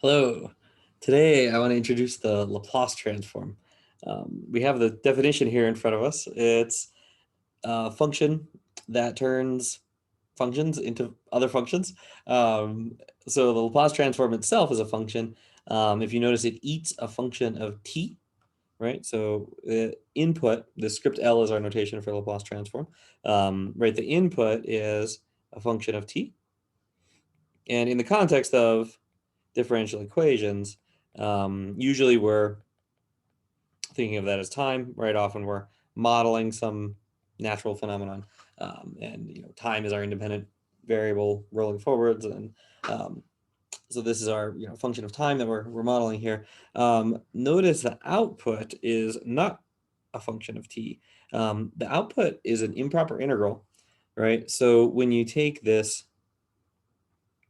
Hello. Today I want to introduce the Laplace transform. We have the definition here in front of us. It's a function that turns functions into other functions. So the Laplace transform itself is a function. If you notice, it eats a function of t, right? So the input, the script L is our notation for Laplace transform, right? The input is a function of t. And in the context of differential equations, usually we're thinking of that as time, right? Often we're modeling some natural phenomenon, and time is our independent variable rolling forwards, and so this is our function of time that we're modeling here. Notice the output is not a function of t. The output is an improper integral, right? So when you take this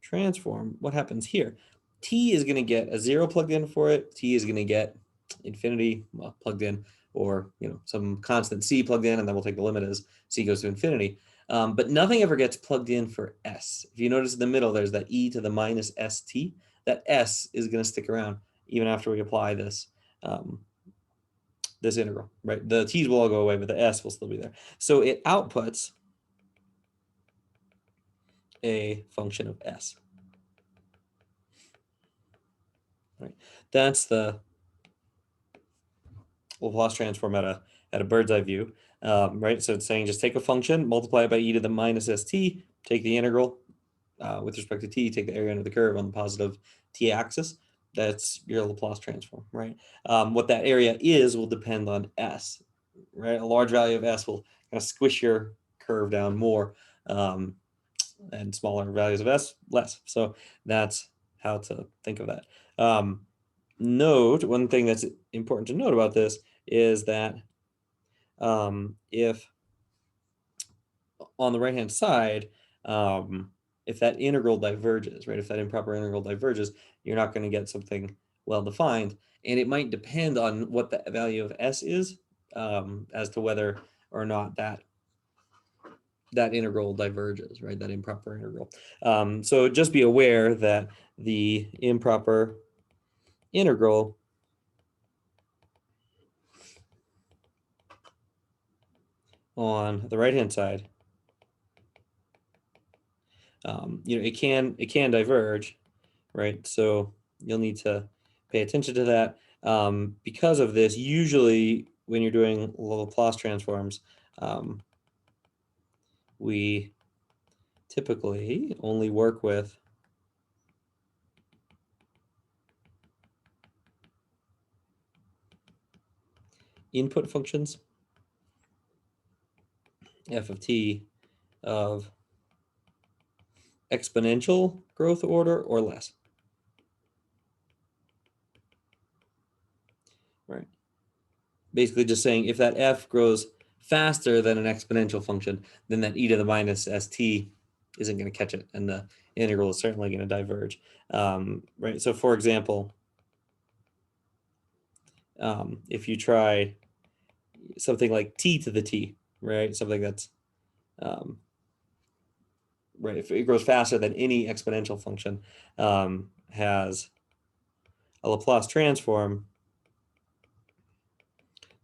transform, what happens here? T is going to get a 0 plugged in for it. T is going to get infinity plugged in, or some constant c plugged in, and then we'll take the limit as c goes to infinity. But nothing ever gets plugged in for s. If you notice in the middle, there's that e to the minus st. That s is going to stick around even after we apply this this integral, right? The t's will all go away, but the s will still be there. So it outputs a function of s. Right. That's the Laplace transform at a bird's eye view, right? So it's saying just take a function, multiply it by e to the minus st, take the integral with respect to t, take the area under the curve on the positive t-axis. That's your Laplace transform, right? What that area is will depend on s, right? A large value of s will kind of squish your curve down more, and smaller values of s less. So that's how to think of that. Note, one thing that's important to note about this is that if on the right-hand side, if that integral diverges, right, if that improper integral diverges, you're not going to get something well-defined, and it might depend on what the value of s is, as to whether or not that integral diverges, right, that improper integral. So just be aware that the improper integral on the right-hand side, it can diverge, right? So you'll need to pay attention to that. Because of this, usually when you're doing Laplace transforms, we typically only work with input functions, f of t, of exponential growth order or less, right? Basically just saying if that f grows faster than an exponential function, then that e to the minus st isn't going to catch it, and the integral is certainly going to diverge, right? So for example, if you try something like t to the t, right, something that's right, if it grows faster than any exponential function, has a Laplace transform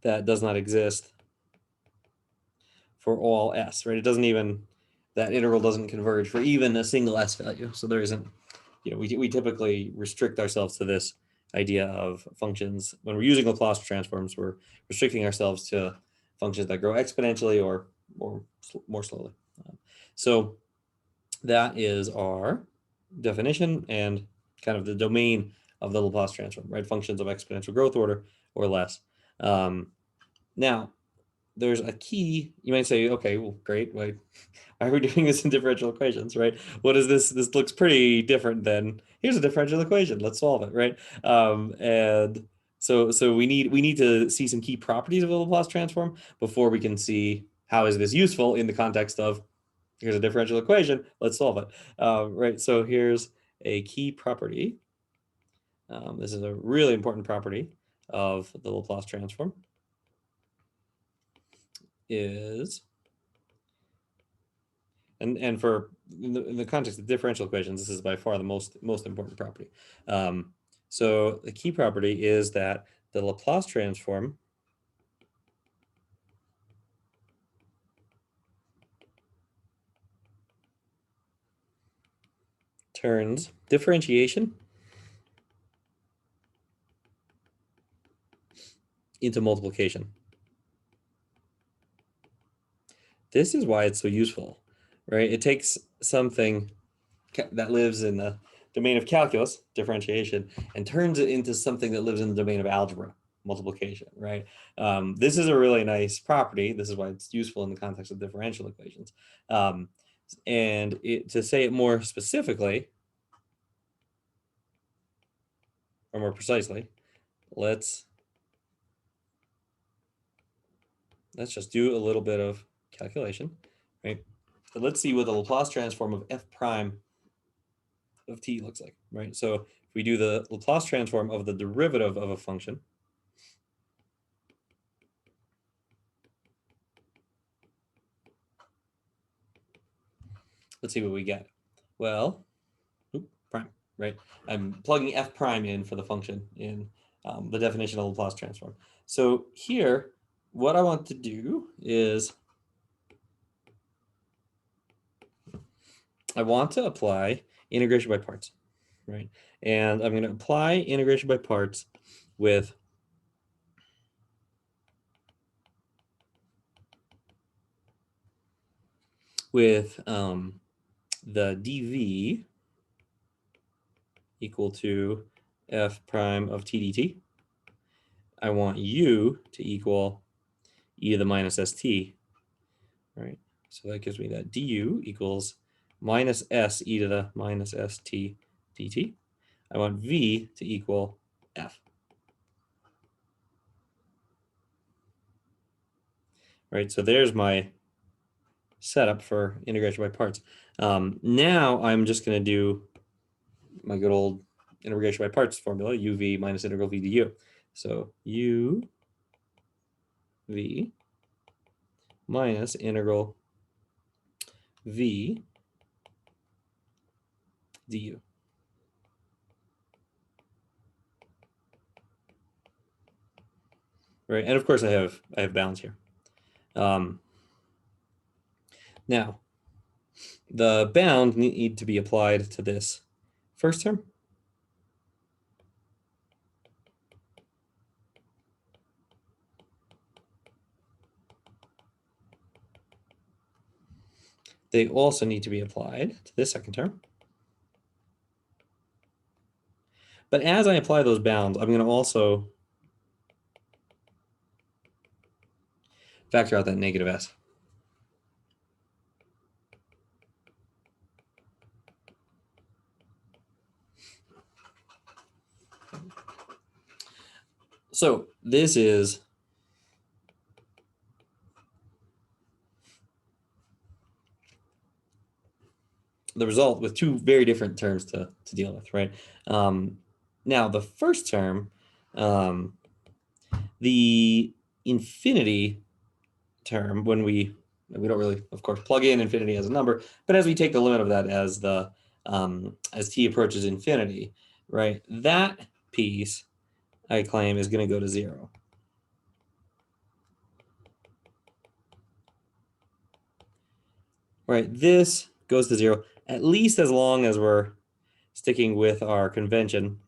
that does not exist for all s, right? It doesn't even, that integral doesn't converge for even a single s value. So there isn't, we typically restrict ourselves to this idea of functions. When we're using Laplace transforms, we're restricting ourselves to functions that grow exponentially or more slowly. So that is our definition and kind of the domain of the Laplace transform, right? Functions of exponential growth order or less. Now, there's a key. You might say, okay, well, great. Why are we doing this in differential equations, right? What is this? This looks pretty different than, here's a differential equation, let's solve it, right? And so we need to see some key properties of the Laplace transform before we can see how is this useful in the context of, here's a differential equation, let's solve it, right? So here's a key property. This is a really important property of the Laplace transform. Is, and for in the context of differential equations, this is by far the most important property. So the key property is that the Laplace transform turns differentiation into multiplication. This is why it's so useful, right? It takes something that lives in the domain of calculus, differentiation, and turns it into something that lives in the domain of algebra, multiplication, right? This is a really nice property. This is why it's useful in the context of differential equations. And to say it more specifically, or more precisely, let's just do a little bit of calculation, right? So let's see what the Laplace transform of f prime of t looks like, right? So if we do the Laplace transform of the derivative of a function, let's see what we get. Well, prime, right? I'm plugging f prime in for the function in the definition of Laplace transform. So here, what I want to do is I want to apply integration by parts, right? And I'm going to apply integration by parts with the dv equal to f prime of t dt. I want u to equal e to the minus st, right? So that gives me that du equals minus s e to the minus st dt. I want v to equal f. Right, so there's my setup for integration by parts. Now I'm just going to do my good old integration by parts formula, uv minus integral v du. So u v minus integral v du. Right, and of course I have bounds here. Now, the bound need to be applied to this first term. They also need to be applied to this second term. But as I apply those bounds, I'm going to also factor out that negative s. So this is the result with two very different terms to deal with, right? Now, the first term, the infinity term, when we don't really, of course, plug in infinity as a number, but as we take the limit of that as the as t approaches infinity, right? That piece, I claim, is going to go to 0. Right, this goes to 0, at least as long as we're sticking with our convention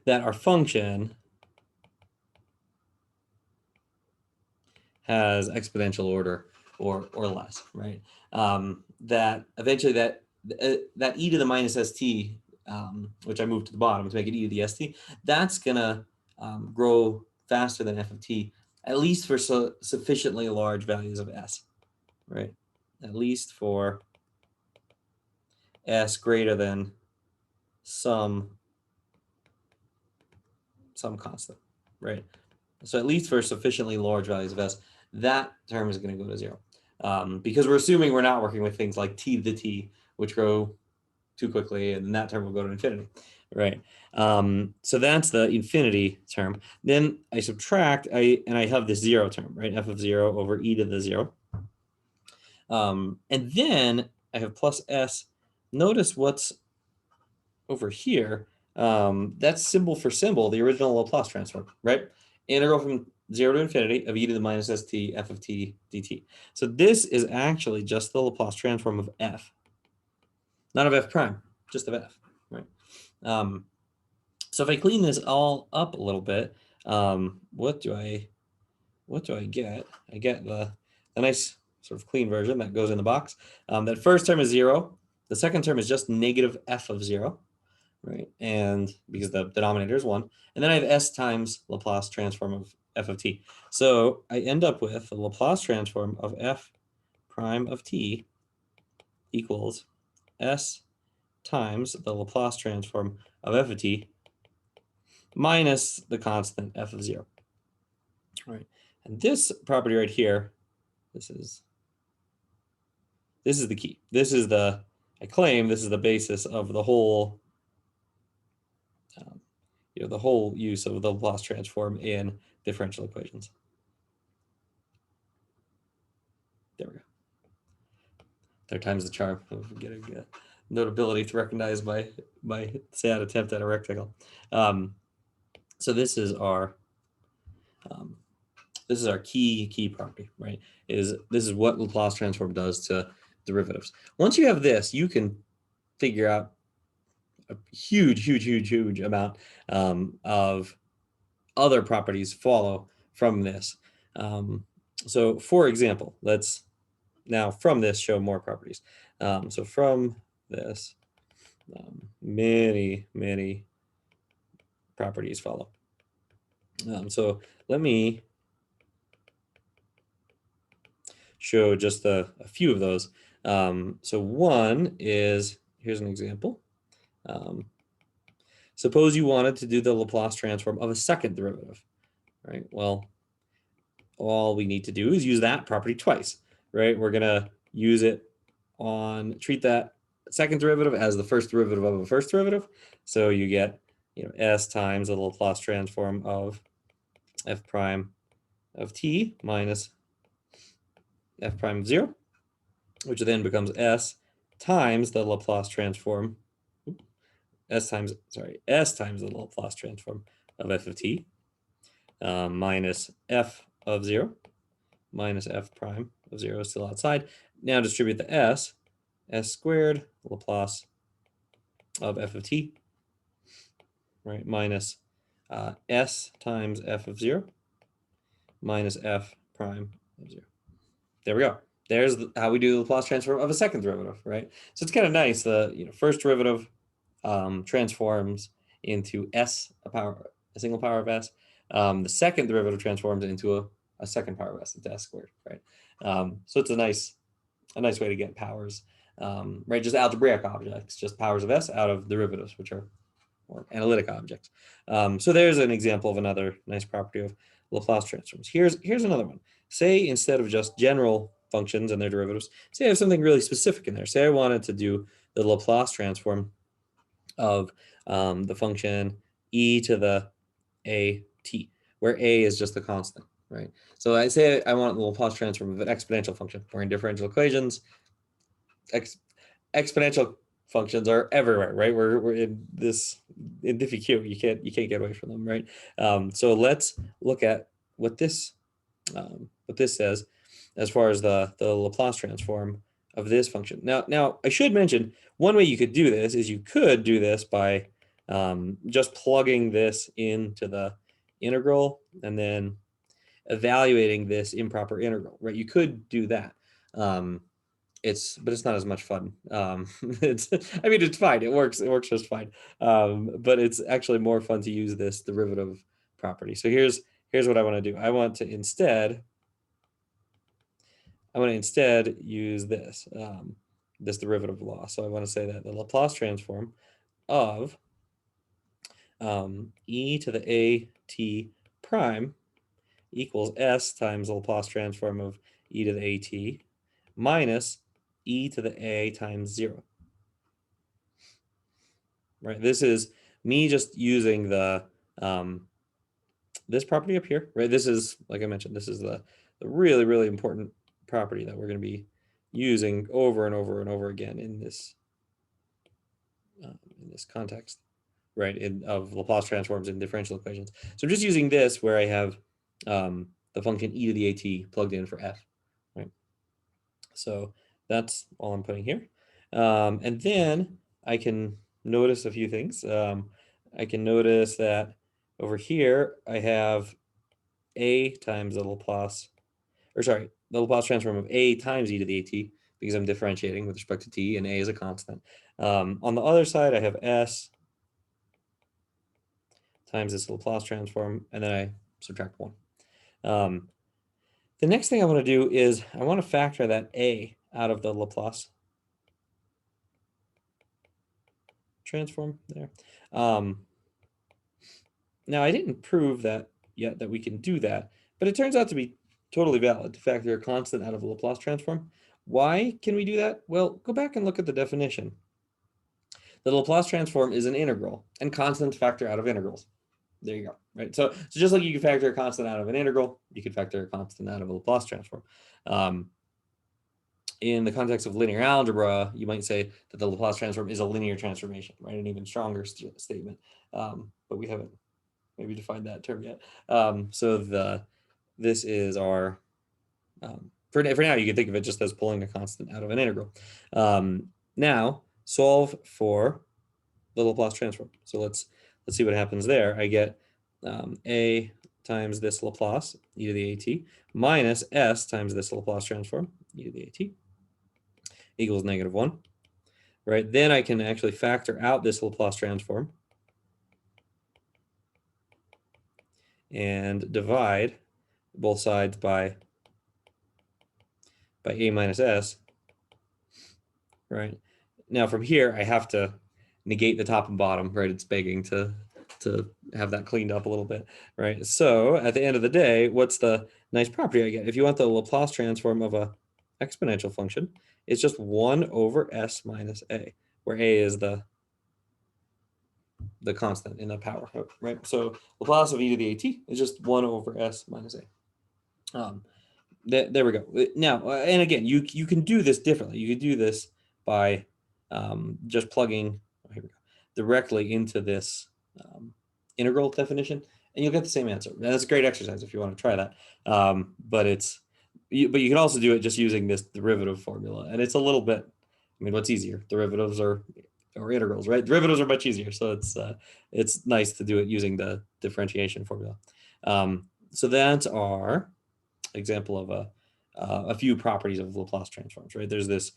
that our function has exponential order or less, right? That eventually that e to the minus st, which I moved to the bottom to make it e to the st, that's gonna grow faster than f of t, at least for sufficiently large values of s, right? At least for s greater than some constant, right? So at least for sufficiently large values of s, that term is going to go to 0. Because we're assuming we're not working with things like t to the t, which grow too quickly, and then that term will go to infinity, right? So that's the infinity term. Then I subtract, and I have this 0 term, right? F of 0 over e to the 0. And then I have plus s. Notice what's over here. That's symbol for symbol, the original Laplace transform, right? Integral from 0 to infinity of e to the minus st f of t dt. So this is actually just the Laplace transform of f. Not of f prime, just of f, right? So if I clean this all up a little bit, what do I get? I get the nice sort of clean version that goes in the box. That first term is 0. The second term is just negative f of 0, right? And because the denominator is 1. And then I have s times Laplace transform of f of t. So I end up with the Laplace transform of f prime of t equals s times the Laplace transform of f of t minus the constant f of 0. Right. And this property right here, this is the key. This is the, I claim this is the basis of the whole, the whole use of the Laplace transform in differential equations. There we go. Third time's the charm of getting notability to recognize my sad attempt at a rectangle. So this is our key property, right? This is what Laplace transform does to derivatives. Once you have this, you can figure out a huge amount of other properties follow from this. So for example, let's now from this show more properties. So from this, many properties follow. So let me show just a few of those. So one is, here's an example. Suppose you wanted to do the Laplace transform of a second derivative, right? Well, all we need to do is use that property twice, right? We're gonna use it treat that second derivative as the first derivative of a first derivative. So you get, s times the Laplace transform of f prime of t minus f prime of 0, which then becomes s times the Laplace transform, s times the Laplace transform of f of t minus f of 0 minus f prime of 0 is still outside. Now distribute the s squared Laplace of f of t, right, minus s times f of 0 minus f prime of 0. There we go. There's how we do the Laplace transform of a second derivative, right? So it's kind of nice. The first derivative transforms into s a single power of s. The second derivative transforms into a second power of s, into s squared, right? So it's a nice way to get powers, right? Just algebraic objects, just powers of s out of derivatives, which are more analytic objects. So there's an example of another nice property of Laplace transforms. Here's another one. Say instead of just general functions and their derivatives, say I have something really specific in there. Say I wanted to do the Laplace transform of the function e to the at, where a is just the constant, right? So I say I want the Laplace transform of an exponential function. We're in differential equations. Exponential functions are everywhere, right? We're in diffie-q. You can't get away from them, right? So let's look at what this says as far as the Laplace transform of this function. Now I should mention one way you could do this is you could do this by just plugging this into the integral and then evaluating this improper integral, right? You could do that. But it's not as much fun. It's fine. It works just fine. But it's actually more fun to use this derivative property. So here's what I want to do. I want to instead use this this derivative law. So I want to say that the Laplace transform of e to the at prime equals s times the Laplace transform of e to the at minus e to the a times 0. right? This is me just using the this property up here, right? This is, like I mentioned, this is the really, really important property that we're going to be using over and over and over again in this context, right? Of Laplace transforms and differential equations. So I'm just using this where I have the function e to the at plugged in for f, right? So that's all I'm putting here. And then I can notice a few things. I can notice that over here I have a times the Laplace, or sorry, the Laplace transform of a times e to the at, because I'm differentiating with respect to t, and a is a constant. On the other side, I have s times this Laplace transform, and then I subtract 1. The next thing I want to do is I want to factor that a out of the Laplace transform there. Now, I didn't prove that yet that we can do that, but it turns out to be totally valid to factor a constant out of a Laplace transform. Why can we do that? Well, go back and look at the definition. The Laplace transform is an integral, and constants factor out of integrals. There you go, right? So just like you can factor a constant out of an integral, you can factor a constant out of a Laplace transform. In the context of linear algebra, you might say that the Laplace transform is a linear transformation, right? An even stronger statement, but we haven't maybe defined that term yet. So this is our, for now, you can think of it just as pulling a constant out of an integral. Now, solve for the Laplace transform. So let's see what happens there. I get a times this Laplace, e to the at, minus s times this Laplace transform, e to the at, equals -1, right? Then I can actually factor out this Laplace transform and divide both sides by a minus s, right? Now from here, I have to negate the top and bottom, right? It's begging to have that cleaned up a little bit, right? So at the end of the day, what's the nice property I get? If you want the Laplace transform of a exponential function, it's just 1 over s minus a, where a is the constant in the power, right? So Laplace of e to the at is just 1 over s minus a. There we go. Now, and again, you can do this differently. You could do this by just plugging directly into this integral definition, and you'll get the same answer. And that's a great exercise if you want to try that. But you can also do it just using this derivative formula, and it's a little bit. I mean, what's easier? Derivatives or integrals, right? Derivatives are much easier, so it's nice to do it using the differentiation formula. So that's our example of a few properties of Laplace transforms, right? There's this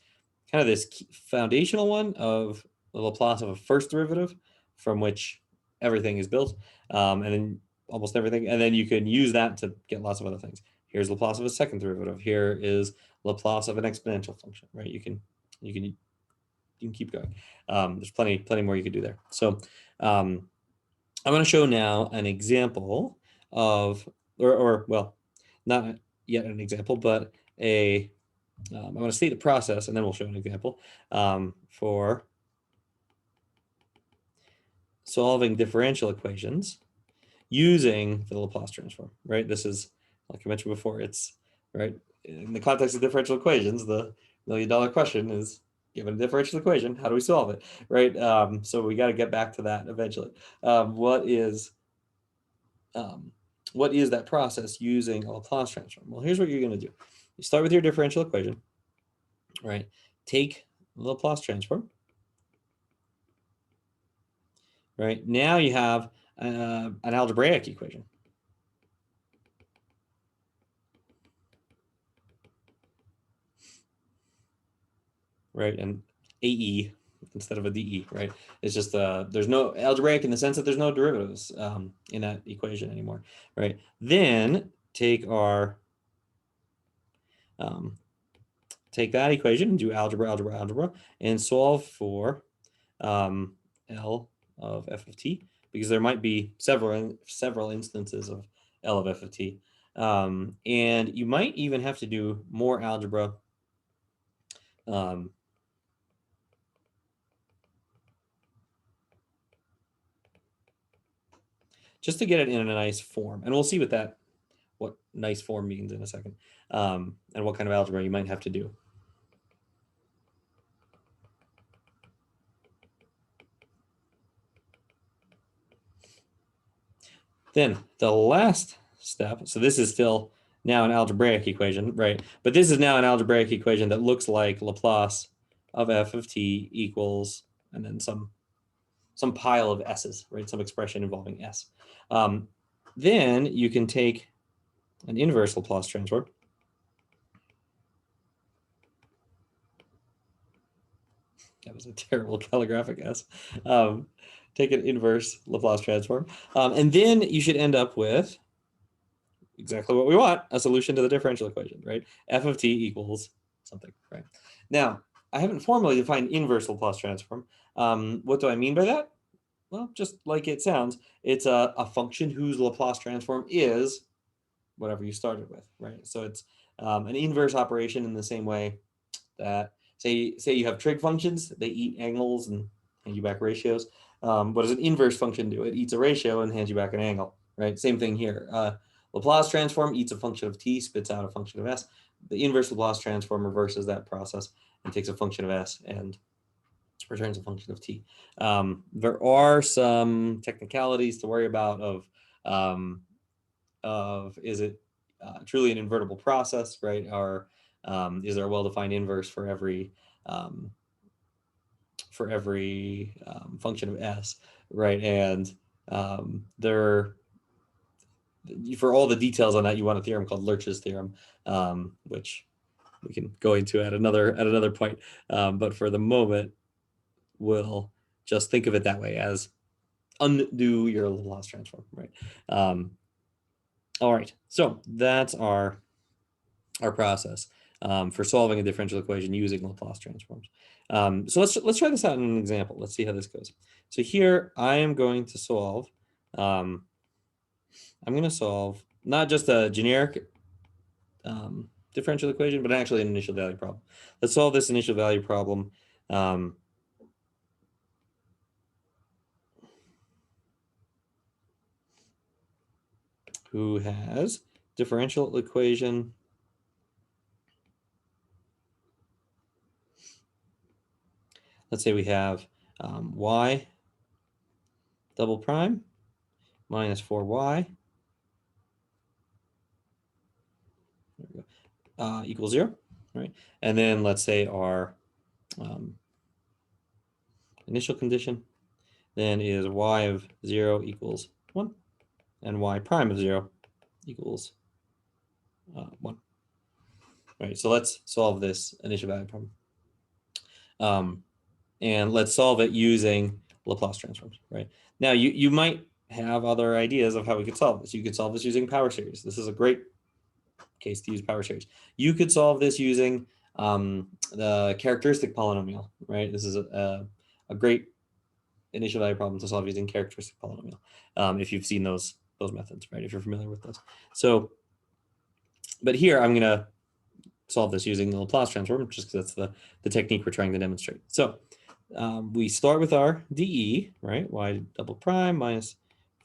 kind of this foundational one of the Laplace of a first derivative from which everything is built, and then almost everything, and then you can use that to get lots of other things. Here's Laplace of a second derivative. Here is Laplace of an exponential function, right? You can keep going. There's plenty more you could do there. So I'm going to show now an example of, or well, not yet an example, but I'm going to state the process, and then we'll show an example for solving differential equations using the Laplace transform, right? This is, like I mentioned before, it's, right, in the context of differential equations, the $1,000,000 question is, given a differential equation, how do we solve it, right? So we got to get back to that eventually. What is that process using a Laplace transform? Well, here's what you're going to do. You start with your differential equation, right? Take the Laplace transform, right? Now you have an algebraic equation, right? And AE instead of a DE, right? It's just there's no algebraic in the sense that there's no derivatives in that equation anymore, right? Then take our take that equation and do algebra, and solve for L of f of t, because there might be several instances of L of f of t, and you might even have to do more algebra just to get it in a nice form. And we'll see what nice form means in a second, and what kind of algebra you might have to do. Then the last step, so this is still now an algebraic equation, right? But this is now an algebraic equation that looks like Laplace of f of t equals, and then some pile of s's, right? Some expression involving s. Then you can take an inverse Laplace transform. That was a terrible calligraphic S. Take an inverse Laplace transform. And then you should end up with exactly what we want, a solution to the differential equation, right? F of t equals something, right? Now, I haven't formally defined inverse Laplace transform. What do I mean by that? Well, just like it sounds, it's a function whose Laplace transform is whatever you started with, right? So it's an inverse operation in the same way that, say you have trig functions, they eat angles and hand you back ratios. What does an inverse function do? It eats a ratio and hands you back an angle, right? Same thing here. Laplace transform eats a function of t, spits out a function of s. The inverse Laplace transform reverses that process and takes a function of s and returns a function of t. There are some technicalities to worry about of is it truly an invertible process, right? Or is there a well-defined inverse for every function of s, right? And for all the details on that, you want a theorem called Lurch's theorem, which we can go into at another point. But for the moment, we'll just think of it that way, as undo your Laplace transform, right? All right, so that's our process for solving a differential equation using Laplace transforms. So let's try this out in an example. Let's see how this goes. So here I am going to solve. I'm going to solve not just a generic differential equation, but actually an initial value problem. Let's solve this initial value problem. Who has differential equation let's say we have y double prime minus 4y equals 0, right? And then let's say our initial condition then is y of 0 equals 1, and y prime of 0 equals 1. Right, so let's solve this initial value problem. And let's solve it using Laplace transforms, right? Now, you might have other ideas of how we could solve this. You could solve this using power series. This is a great case to use power series. You could solve this using the characteristic polynomial, right? This is a great initial value problem to solve using characteristic polynomial, if you've seen those methods, right? If you're familiar with those. So, but here I'm going to solve this using the Laplace transform, just because that's the technique we're trying to demonstrate. So we start with our dE, right? Y double prime minus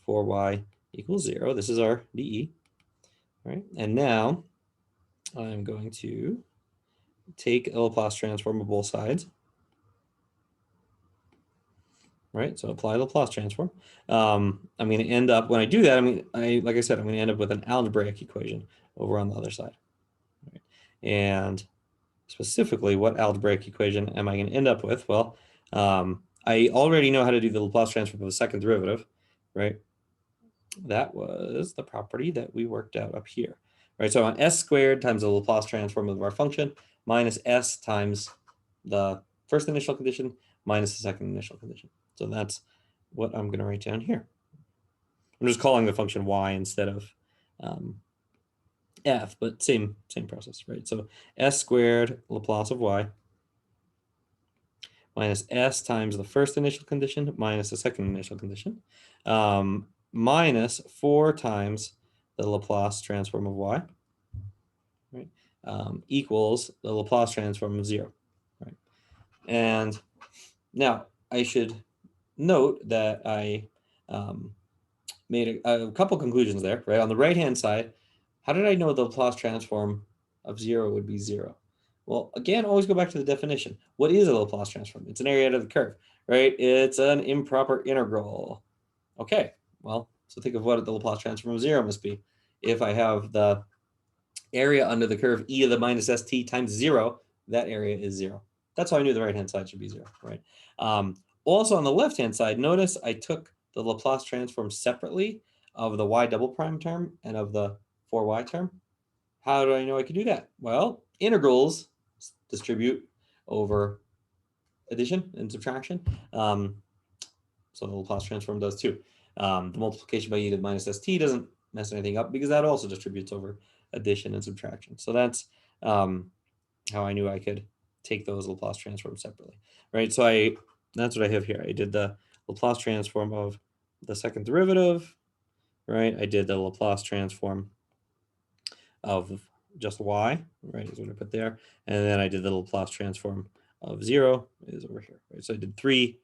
4y equals 0. This is our dE, right? And now I'm going to take a Laplace transform of both sides, right? So apply the Laplace transform. I'm going to end up, when I do that, like I said, I'm going to end up with an algebraic equation over on the other side. Right? And specifically, what algebraic equation am I going to end up with? Well, I already know how to do the Laplace transform of the second derivative, right? That was the property that we worked out up here, right? So on s squared times the Laplace transform of our function minus s times the first initial condition minus the second initial condition. So that's what I'm going to write down here. I'm just calling the function y instead of f, but same process, right? So s squared Laplace of y minus s times the first initial condition minus the second initial condition, minus 4 times the Laplace transform of y, right? Equals the Laplace transform of 0, right? And now I should note that I made a couple conclusions there, right? On the right-hand side, how did I know the Laplace transform of 0 would be 0? Well, again, always go back to the definition. What is a Laplace transform? It's an area under the curve, right? It's an improper integral. Okay, well, so think of what the Laplace transform of 0 must be. If I have the area under the curve e to the minus st times 0, that area is 0. That's how I knew the right-hand side should be 0, right? Also on the left-hand side, notice I took the Laplace transform separately of the y double prime term and of the 4y term. How do I know I could do that? Well, integrals distribute over addition and subtraction. So the Laplace transform does too. The multiplication by e to the minus st doesn't mess anything up because that also distributes over addition and subtraction. So that's how I knew I could take those Laplace transforms separately, right? So that's what I have here. I did the Laplace transform of the second derivative, right? I did the Laplace transform of just y, right, is what I put there. And then I did the Laplace transform of 0 is over here, right? So I did three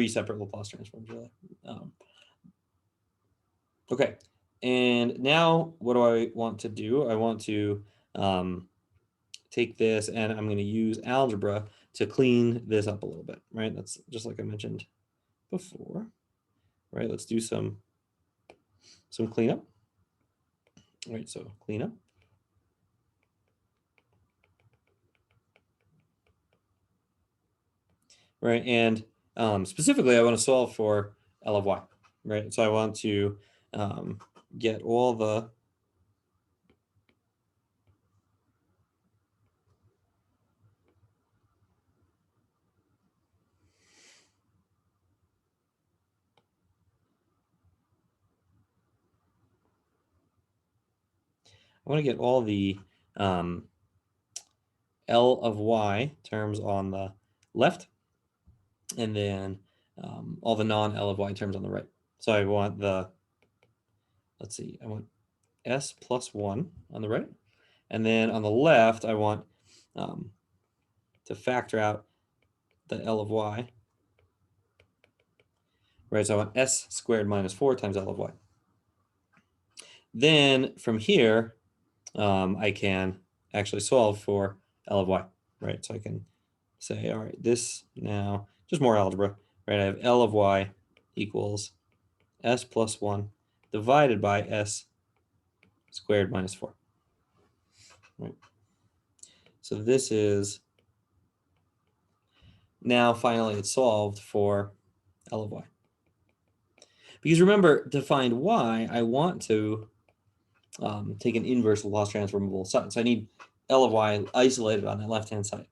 separate Laplace transforms, really. Okay, and now what do I want to do? I want to take this and I'm going to use algebra to clean this up a little bit, right? That's just like I mentioned before, right? Let's do some cleanup. All right, so cleanup. Right, and specifically I want to solve for L of y, right? So I want to get all the L of y terms on the left, and then all the non-L of y terms on the right. So I want I want s plus 1 on the right, and then on the left I want to factor out the L of y, right? So I want s squared minus 4 times L of y. Then from here, I can actually solve for L of y, right? So I can say, all right, this now, just more algebra, right? I have L of y equals s plus 1 divided by s squared minus 4, right? So this is, now finally it's solved for L of y. Because remember, to find y, I want to take an inverse Laplace transform of both sides. So I need L of y isolated on the left-hand side.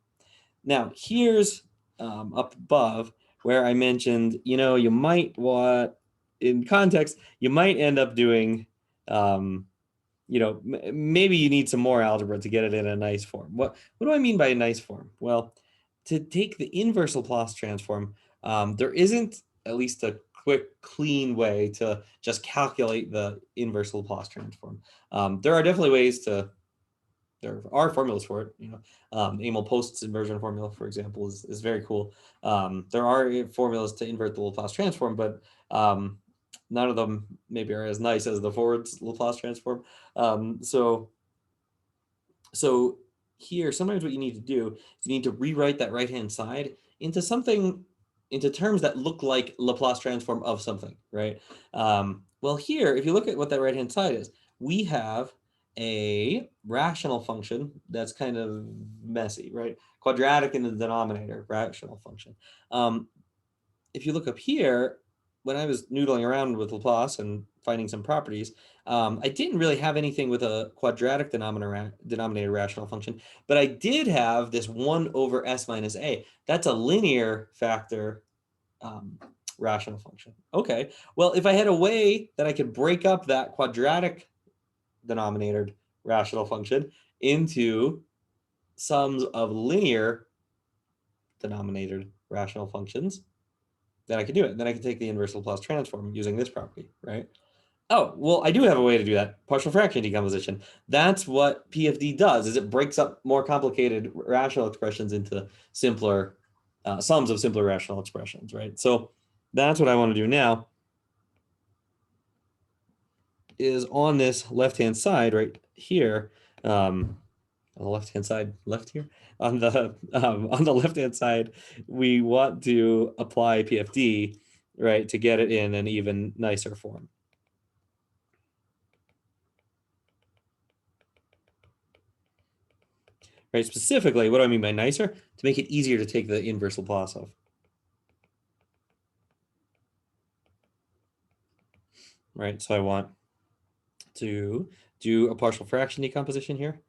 Now, here's up above where I mentioned, you might in context, you might end up doing, maybe you need some more algebra to get it in a nice form. What do I mean by a nice form? Well, to take the inverse Laplace transform, there isn't at least a quick, clean way to just calculate the inverse Laplace transform. There are definitely ways there are formulas for it. Emil Post's inversion formula, for example, is very cool. There are formulas to invert the Laplace transform, but none of them maybe are as nice as the forwards Laplace transform. So here, sometimes what you need to do is you need to rewrite that right-hand side into terms that look like Laplace transform of something, right? Well, here, if you look at what that right-hand side is, we have a rational function that's kind of messy, right? Quadratic in the denominator, rational function. If you look up here, when I was noodling around with Laplace and finding some properties, I didn't really have anything with a quadratic denominator rational function, but I did have this 1 over s minus a. That's a linear factor rational function. Okay, well, if I had a way that I could break up that quadratic denominator rational function into sums of linear denominator rational functions, then I could do it. Then I could take the inverse Laplace transform using this property, right? Oh, well, I do have a way to do that. Partial fraction decomposition. That's what PFD does, is it breaks up more complicated rational expressions into simpler sums of simpler rational expressions, right? So that's what I want to do now. is on this left-hand side right here, on the left-hand side, left here, on the left-hand side, we want to apply PFD, right, to get it in an even nicer form. Right, specifically, what do I mean by nicer? To make it easier to take the inverse Laplace of. Right, so I want to do a partial fraction decomposition here.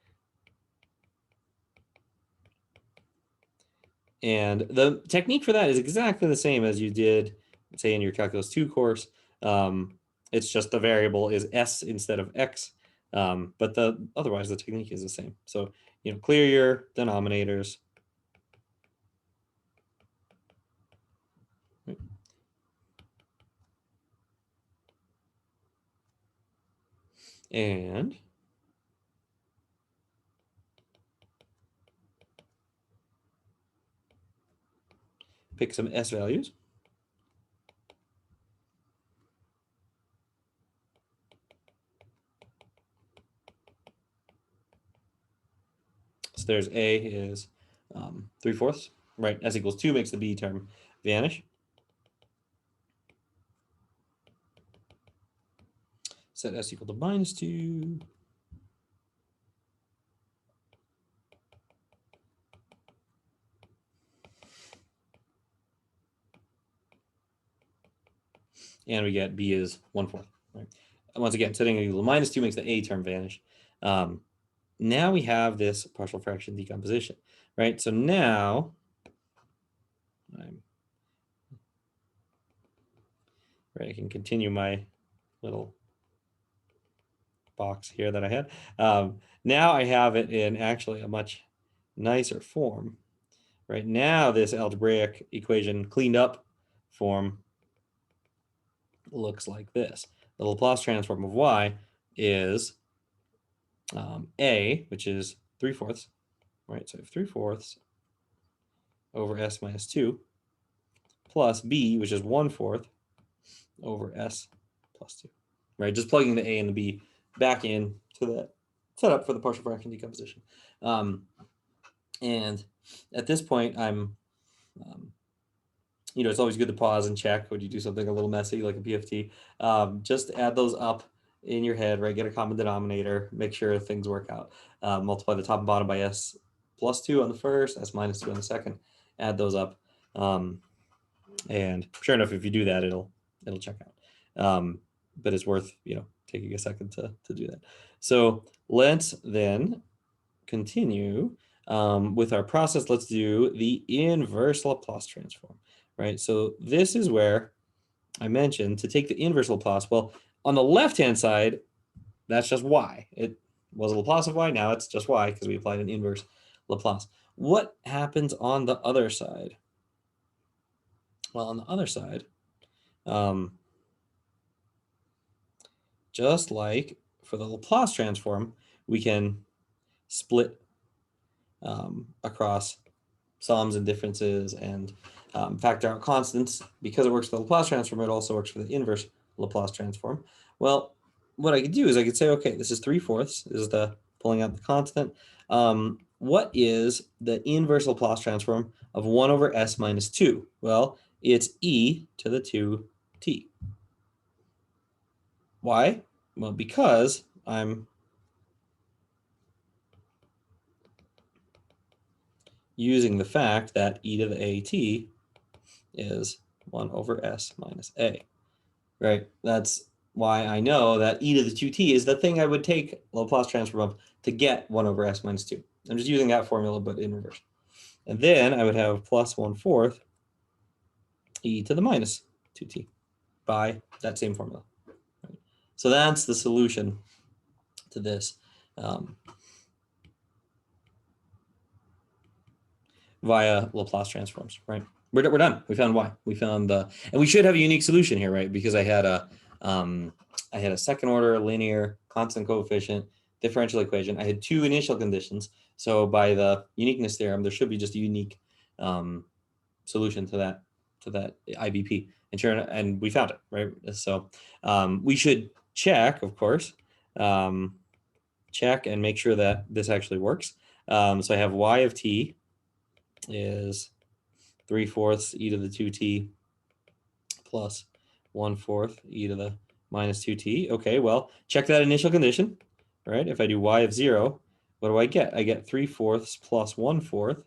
And the technique for that is exactly the same as you did, say, in your Calculus 2 course. It's just the variable is s instead of x, but otherwise the technique is the same. So, clear your denominators. And pick some s values. So there's a is 3/4, right? S equals 2 makes the b term vanish. Set s equal to -2. And we get b is 1/4. Right? And once again, setting equal to -2 makes the a term vanish. Now we have this partial fraction decomposition, right? So now I can continue my little box here that I had. Now I have it in actually a much nicer form. Right now, this algebraic equation cleaned up form looks like this. The Laplace transform of y is a, which is 3/4, right? So I have 3/4 over s minus 2 plus b, which is 1/4 over s plus 2, right? Just plugging the a and the b back in to that setup for the partial fraction decomposition. And at this point, I'm, it's always good to pause and check when you do something a little messy like a PFT. Just add those up in your head, right? Get a common denominator, make sure things work out. Multiply the top and bottom by s plus 2 on the first, s minus 2 on the second. Add those up. And sure enough, if you do that, it'll check out. But it's worth, taking a second to do that. So let's then continue with our process. Let's do the inverse Laplace transform, right? So this is where I mentioned to take the inverse Laplace. Well, on the left-hand side, that's just y. It was a Laplace of y. Now it's just y because we applied an inverse Laplace. What happens on the other side? Well, on the other side, just like for the Laplace transform, we can split across sums and differences and factor out constants. Because it works for the Laplace transform, it also works for the inverse Laplace transform. Well, what I could do is I could say, okay, this is 3/4. This is the pulling out the constant. What is the inverse Laplace transform of 1 over s minus 2? Well, it's e to the 2t. Why? Well, because I'm using the fact that e to the at is 1 over s minus a, right? That's why I know that e to the 2t is the thing I would take Laplace transform of to get 1 over s minus 2. I'm just using that formula, but in reverse. And then I would have plus 1/4 e to the minus 2t by that same formula. Right? So that's the solution to this. Via Laplace transforms, right? We're done. We found y. We found and we should have a unique solution here, right? Because I had a second order linear constant coefficient differential equation. I had 2 initial conditions. So by the uniqueness theorem, there should be just a unique solution to that IBP. And we found it, right? So we should check, of course, check and make sure that this actually works. So I have y of t is 3/4 e to the 2t plus 1/4 e to the minus 2t. Okay, well, check that initial condition, right? If I do y of 0, what do I get? I get 3/4 plus 1/4,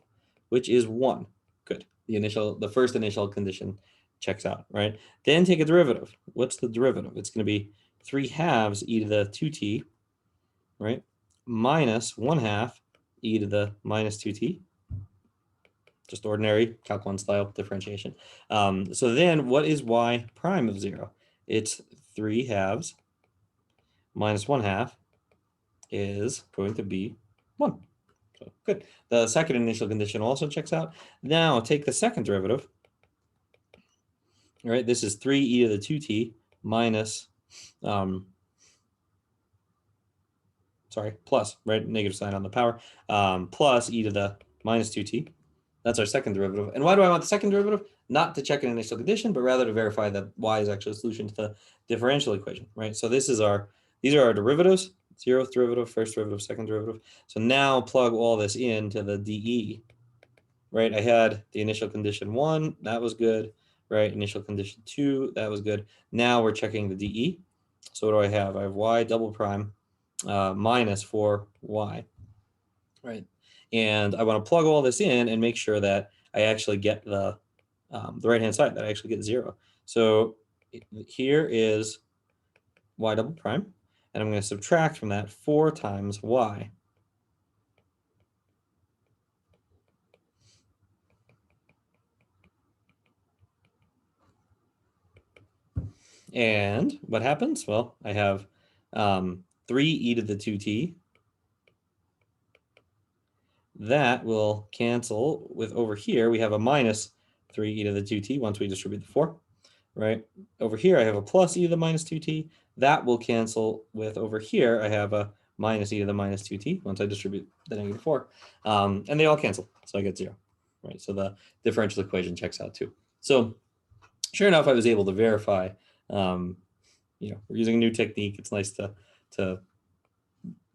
which is 1. Good. The first initial condition checks out, right? Then take a derivative. What's the derivative? It's going to be 3/2 e to the 2t, right? Minus 1/2 e to the minus 2t. Just ordinary Calc 1 style differentiation. So then what is y prime of 0? It's 3/2 minus 1/2 is going to be 1. So good. The second initial condition also checks out. Now take the second derivative. All right, this is 3 e to the 2t minus, plus, right? Negative sign on the power, plus e to the minus 2t. That's our second derivative. And why do I want the second derivative? Not to check an initial condition, but rather to verify that y is actually a solution to the differential equation, right? So these are our derivatives, 0th derivative, first derivative, second derivative. So now plug all this into the dE, right? I had the initial condition 1, that was good, right? Initial condition 2, that was good. Now we're checking the dE. So what do I have? I have y double prime minus 4y, right? And I want to plug all this in and make sure that I actually get the right-hand side, that I actually get 0. So here is y double prime, and I'm going to subtract from that 4 times y. And what happens? Well, I have 3 e to the 2t. That will cancel with over here. We have a minus 3 e to the 2t once we distribute the 4, right? Over here, I have a plus e to the minus 2t. That will cancel with over here. I have a minus e to the minus 2t once I distribute the negative 4. And they all cancel, so I get 0, right? So the differential equation checks out too. So sure enough, I was able to verify, we're using a new technique. It's nice to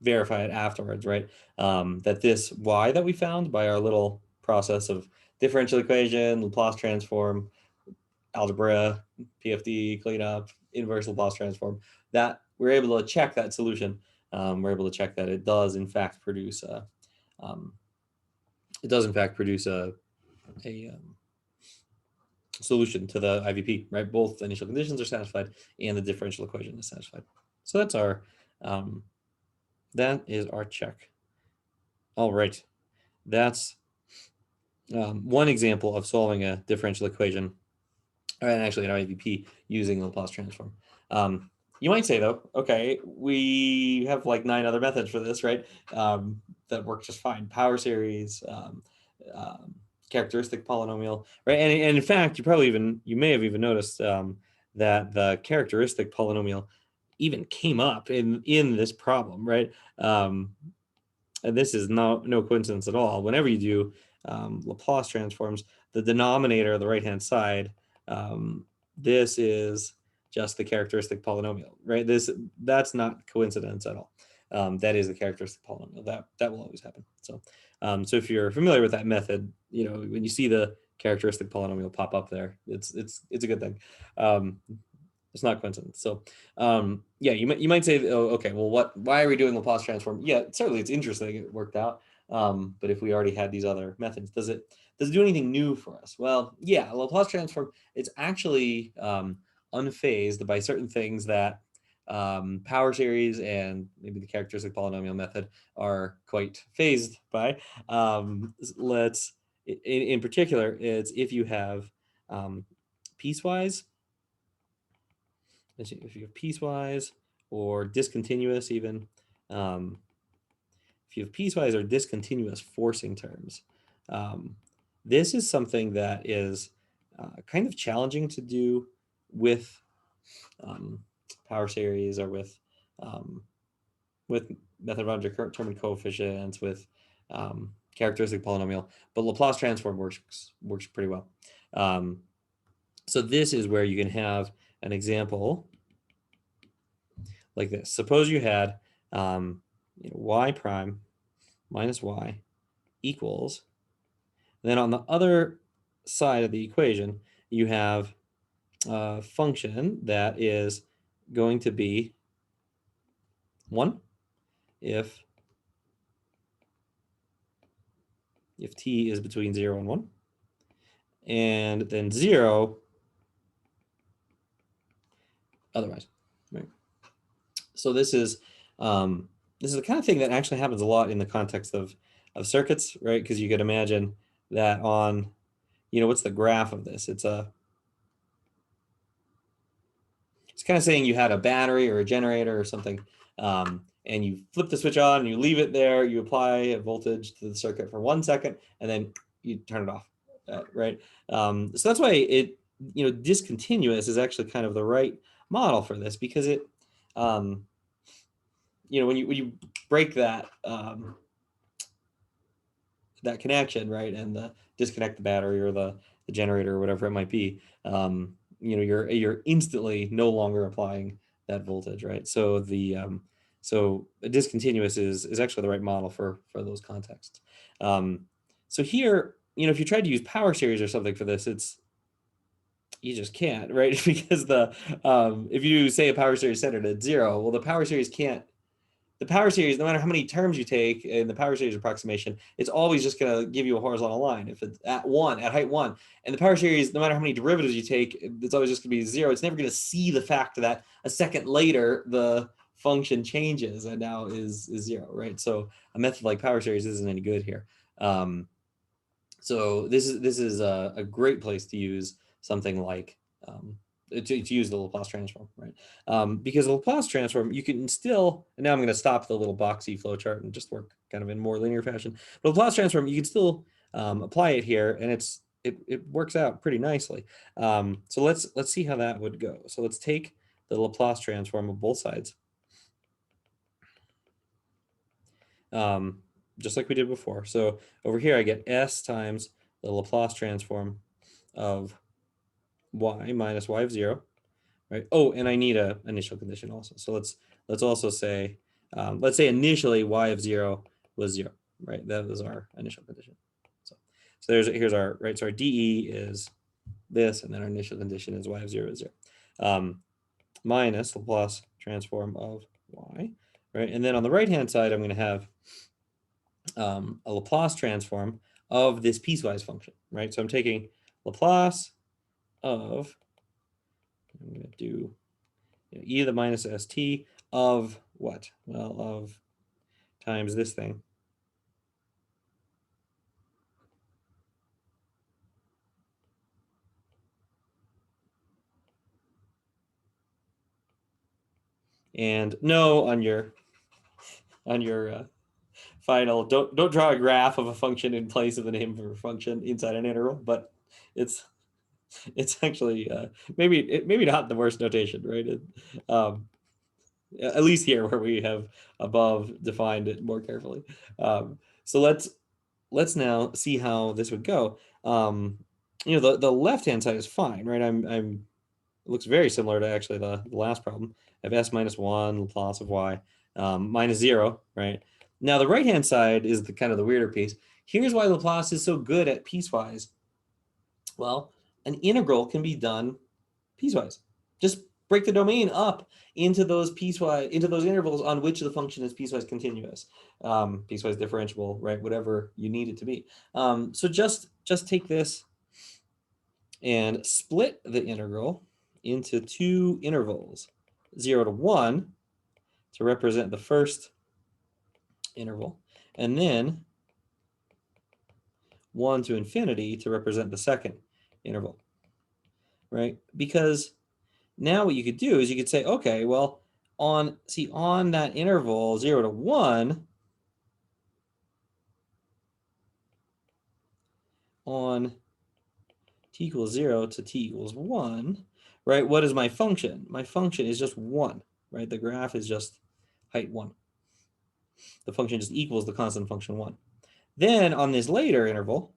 verify it afterwards, right? That this y that we found by our little process of differential equation, Laplace transform, algebra, PFD, cleanup, inverse Laplace transform, that we're able to check that solution. We're able to check that it does in fact produce a solution to the IVP, right? Both initial conditions are satisfied and the differential equation is satisfied. So that's our that is our check. All right, that's one example of solving a differential equation, and actually an IVP using the Laplace transform. You might say though, okay, we have like 9 other methods for this, right? That work just fine. Power series, characteristic polynomial, right? And in fact, you may have even noticed that the characteristic polynomial even came up in this problem, right? And this is no coincidence at all. Whenever you do Laplace transforms, the denominator, the right-hand side, this is just the characteristic polynomial, right? That's not coincidence at all. That is the characteristic polynomial. That will always happen. So, so if you're familiar with that method, when you see the characteristic polynomial pop up there, it's a good thing. It's not coincidence. So, yeah, you might say, oh, okay, well, why are we doing Laplace transform? Yeah, certainly it's interesting. It worked out. But if we already had these other methods, does it do anything new for us? Well, yeah, Laplace transform, it's actually unfazed by certain things that power series and maybe the characteristic polynomial method are quite phased by. In particular, it's if you have piecewise. If you have piecewise or discontinuous even, if you have piecewise or discontinuous forcing terms, this is something that is kind of challenging to do with power series or with method of undetermined coefficients, with characteristic polynomial, but Laplace transform works pretty well. So this is where you can have an example like this. Suppose you had y prime minus y equals, then on the other side of the equation, you have a function that is going to be 1 if t is between 0 and 1, and then 0 otherwise, right? So this is the kind of thing that actually happens a lot in the context of circuits, right? Because you could imagine that on, what's the graph of this? It's kind of saying you had a battery or a generator or something, and you flip the switch on and you leave it there, you apply a voltage to the circuit for 1 second, and then you turn it off, right? So that's why it, discontinuous is actually kind of the right model for this, because it, when you break that that connection, right, and disconnect the battery or the generator or whatever it might be, you're instantly no longer applying that voltage, right? So so a discontinuous is actually the right model for those contexts. So here, if you tried to use power series or something for this, you just can't, right? Because if you say a power series centered at 0, well, the power series, no matter how many terms you take in the power series approximation, it's always just going to give you a horizontal line if it's at height 1. And the power series, no matter how many derivatives you take, it's always just going to be 0. It's never going to see the fact that a second later the function changes and now is 0, right? So a method like power series isn't any good here. So this is a great place to use something like to use the Laplace transform, right? Because the Laplace transform, you can still, and now I'm going to stop the little boxy flowchart and just work kind of in more linear fashion. But Laplace transform, you can still apply it here, and it works out pretty nicely. So let's see how that would go. So let's take the Laplace transform of both sides, just like we did before. So over here, I get s times the Laplace transform of y minus y of 0, right? Oh, and I need an initial condition also. So let's also say, let's say initially y of 0 was 0, right? That was our initial condition. So here's our, right? So our dE is this, and then our initial condition is y of 0 is 0, minus Laplace transform of y, right? And then on the right-hand side, I'm going to have a Laplace transform of this piecewise function, right? So I'm taking Laplace of, I'm going to do e to the minus st of what? Well, of times this thing. And no, on your final, don't draw a graph of a function in place of the name of a function inside an integral, but it's actually maybe not the worst notation, right? At least here where we have above defined it more carefully. So let's now see how this would go. The left-hand side is fine, right? It looks very similar to actually the last problem. I have s minus 1, Laplace of y, minus 0, right? Now the right-hand side is the kind of the weirder piece. Here's why Laplace is so good at piecewise. Well, an integral can be done piecewise. Just break the domain up into those intervals on which the function is piecewise continuous, piecewise differentiable, right? Whatever you need it to be. So just take this and split the integral into 2 intervals, 0 to 1 to represent the first interval, and then 1 to infinity to represent the second interval, right? Because now what you could do is you could say, okay, well, on that interval 0 to 1, on t equals 0 to t equals 1, right? What is my function? My function is just 1, right? The graph is just height 1. The function just equals the constant function 1. Then on this later interval,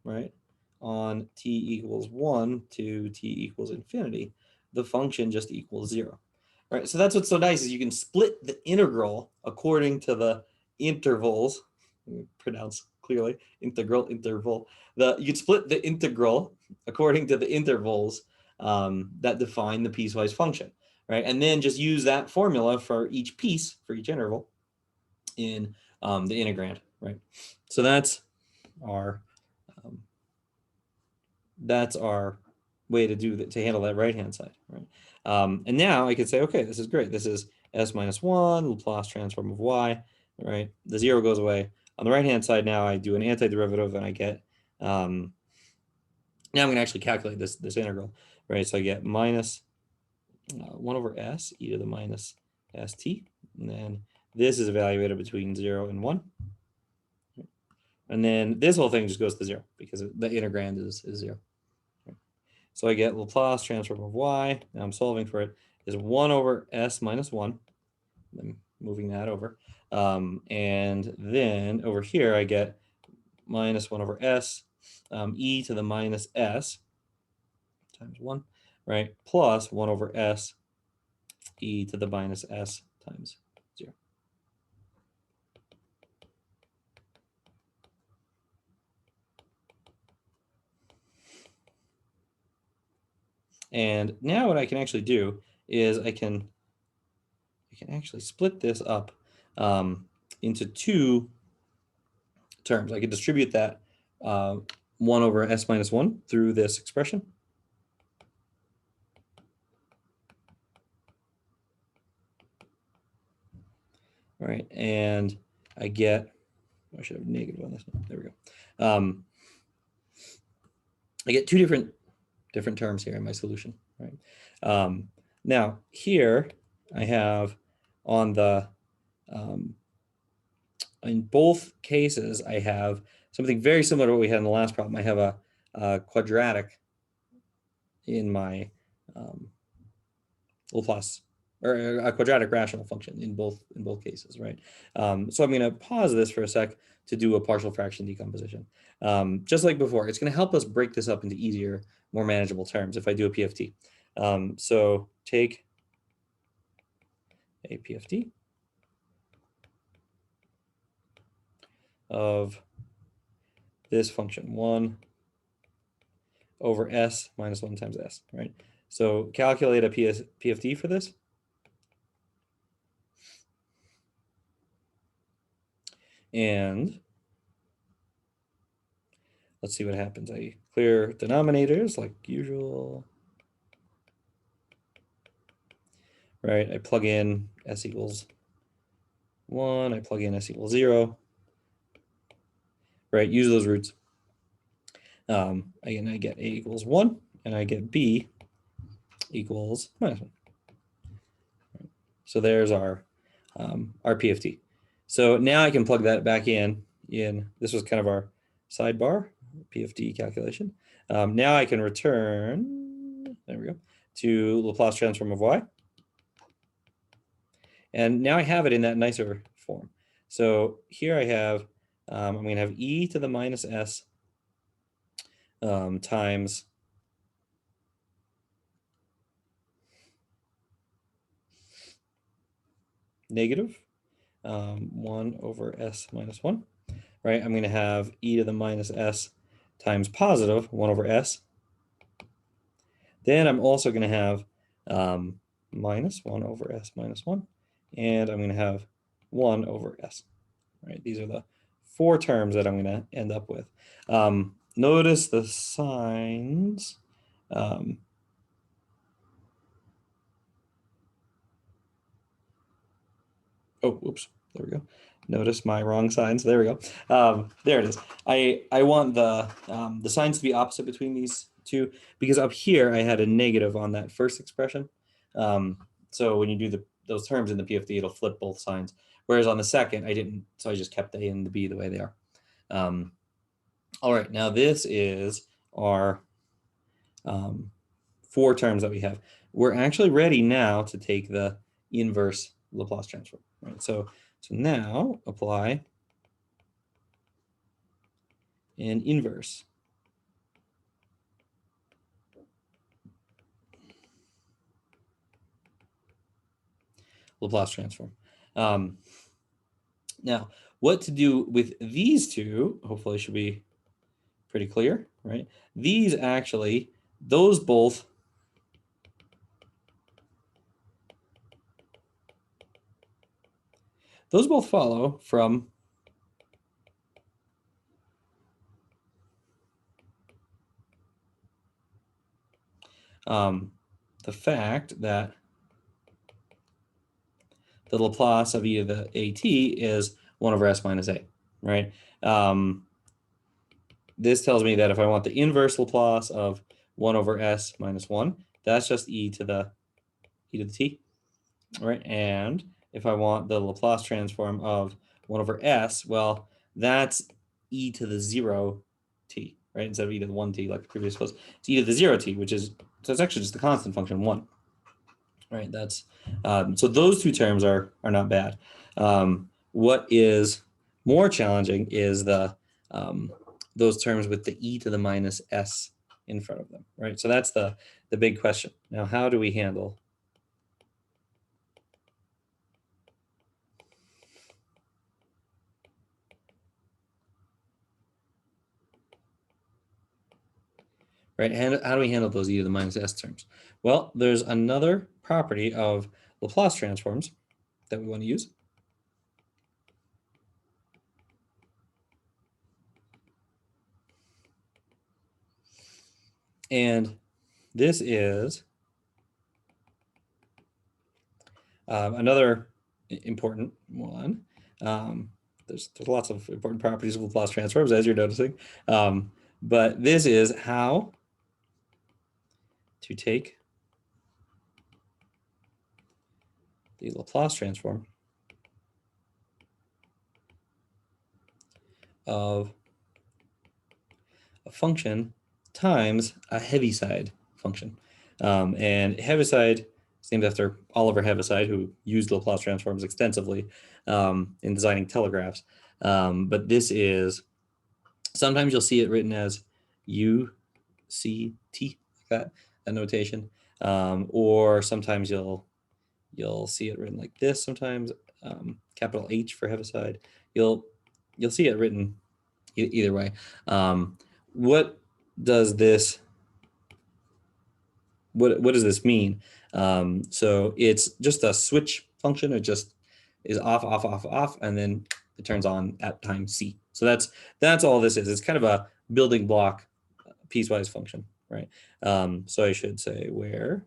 right, on t equals 1 to t equals infinity, the function just equals 0. All right, so that's what's so nice is you can split the integral according to the intervals. Pronounce clearly integral interval. You can split the integral according to the intervals that define the piecewise function, right? And then just use that formula for each piece for each interval in the integrand, right? So that's our way to handle that right-hand side, right? And now I could say, okay, this is great. This is s minus 1, Laplace transform of y, right? The 0 goes away. On the right-hand side now, I do an antiderivative, and I get, now I'm going to actually calculate this integral, right? So I get minus 1 over s, e to the minus st, and then this is evaluated between 0 and 1. And then this whole thing just goes to 0 because the integrand is 0. So I get Laplace transform of y. Now I'm solving for it. Is 1 over s minus 1. I'm moving that over. And then over here I get minus 1 over s e to the minus s times 1, right? Plus 1 over s e to the minus s times 0. And now what I can actually do is I can actually split this up into two terms. I can distribute that 1 over s minus 1 through this expression. All right, and I get, I should have negative on this one. There we go. I get two different terms here in my solution, right? Now here I have on the, in both cases, I have something very similar to what we had in the last problem. I have a quadratic in my Laplace, or a quadratic rational function in both cases, right? So I'm going to pause this for a sec to do a partial fraction decomposition. Just like before, it's going to help us break this up into easier, more manageable terms if I do a PFT. So take a PFT of this function, 1 over s minus 1 times s, right? So calculate a PFT for this. And let's see what happens. I clear denominators like usual. Right, I plug in s equals 1, I plug in s equals 0. Right, use those roots. Again, I get a equals 1, and I get b equals minus 1. Right. So there's our PFT. So now I can plug that back in. This was kind of our sidebar PFT calculation. Now I can return, there we go, to Laplace transform of y. And now I have it in that nicer form. So here I have, I'm going to have e to the minus s times negative 1 over s minus 1, right? I'm going to have e to the minus s times positive 1 over s. Then I'm also going to have minus 1 over s minus 1, and I'm going to have 1 over s, right? These are the four terms that I'm going to end up with. Notice the signs. Oh, oops, there we go. Notice my wrong signs. There we go. There it is. I want the signs to be opposite between these two, because up here I had a negative on that first expression. So when you do those terms in the PFD, it'll flip both signs. Whereas on the second, I didn't, so I just kept the A and the B the way they are. All right, now this is our four terms that we have. We're actually ready now to take the inverse Laplace transform, right? So now apply an inverse. Laplace transform. Now, what to do with these two, hopefully should be pretty clear, right? These actually, those both follow from the fact that the Laplace of e to the at is 1 over s minus a, right? This tells me that if I want the inverse Laplace of 1 over s minus 1, that's just e to the t, right? And if I want the Laplace transform of 1 over s, well, that's e to the 0 t, right? Instead of e to the 1 t like the previous was, it's e to the 0 t, which is, so it's actually just the constant function 1, right? That's so those two terms are not bad. What is more challenging is the those terms with the e to the minus s in front of them, right? So that's the big question. Now, how do we handle right? How do we handle those e to the minus s terms? Well, there's another property of Laplace transforms that we want to use. And this is another important one. There's lots of important properties of Laplace transforms, as you're noticing. But this is how to take the Laplace transform of a function times a Heaviside function. And Heaviside is named after Oliver Heaviside, who used Laplace transforms extensively in designing telegraphs. But this is, sometimes you'll see it written as UCT, like that notation. Or sometimes you'll see it written like this sometimes, capital H for Heaviside. You'll see it written either way. What does this mean? So it's just a switch function. It just is off, and then it turns on at time c. So that's all this is. It's kind of a building block piecewise function, right? So I should say where,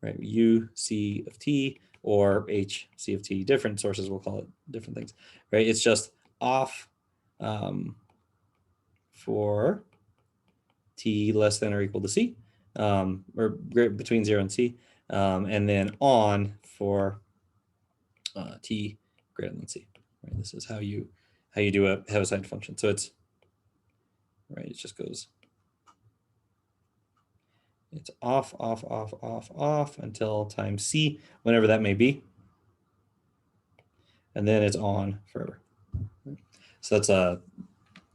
right, u c of t or h c of t. Different sources will call it different things, right? It's just off for t less than or equal to c, or between 0 and c, and then on for t greater than c. Right? This is how you do a Heaviside function. So it's right. It just goes. It's off until time c, whenever that may be, and then it's on forever. So that's a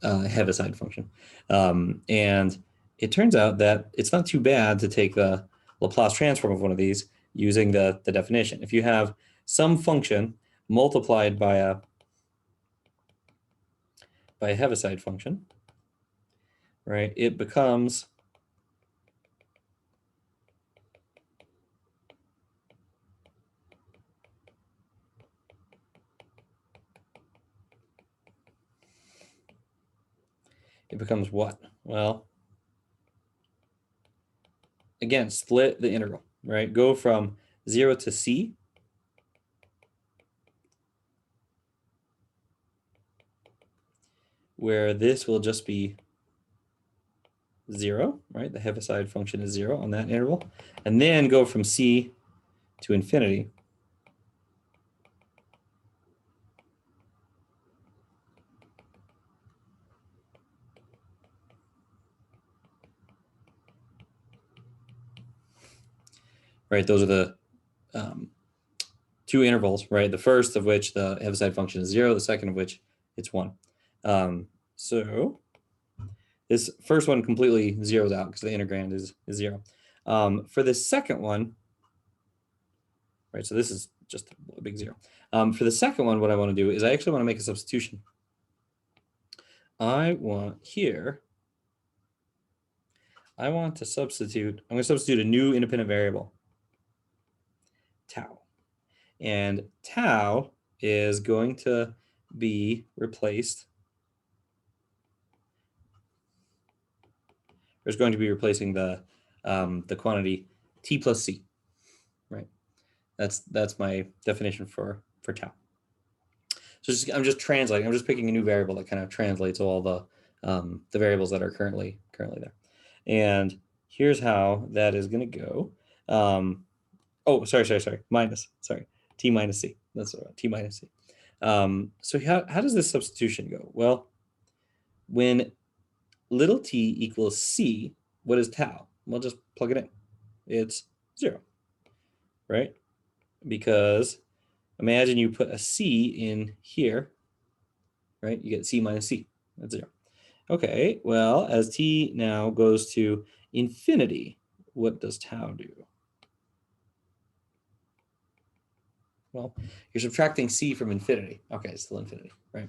Heaviside function, and it turns out that it's not too bad to take the Laplace transform of one of these using the definition. If you have some function multiplied by a Heaviside function, right, it becomes what? Well, again, split the integral, right? Go from 0 to c, where this will just be 0, right? The Heaviside function is 0 on that interval, and then go from c to infinity. Right, those are the two intervals, right? The first of which the Heaviside function is 0, the second of which it's 1. So this first one completely zeroes out because the integrand is 0. For the second one, right? So this is just a big 0. For the second one, what I want to do is I actually want to make a substitution. I want to substitute, I'm going to substitute a new independent variable, tau. And tau is going to be replaced, there's going to be replacing the quantity t plus c, right? That's my definition for tau. So I'm just translating. I'm just picking a new variable that kind of translates all the variables that are currently there. And here's how that is going to go. Oh, sorry. T minus c. That's what, T minus c. So how does this substitution go? Well, when little t equals c, what is tau? Well, just plug it in. It's 0, right? Because imagine you put a c in here, right? You get c minus c. That's 0. Okay, well, as t now goes to infinity, what does tau do? Well, you're subtracting c from infinity. Okay, it's still infinity, right?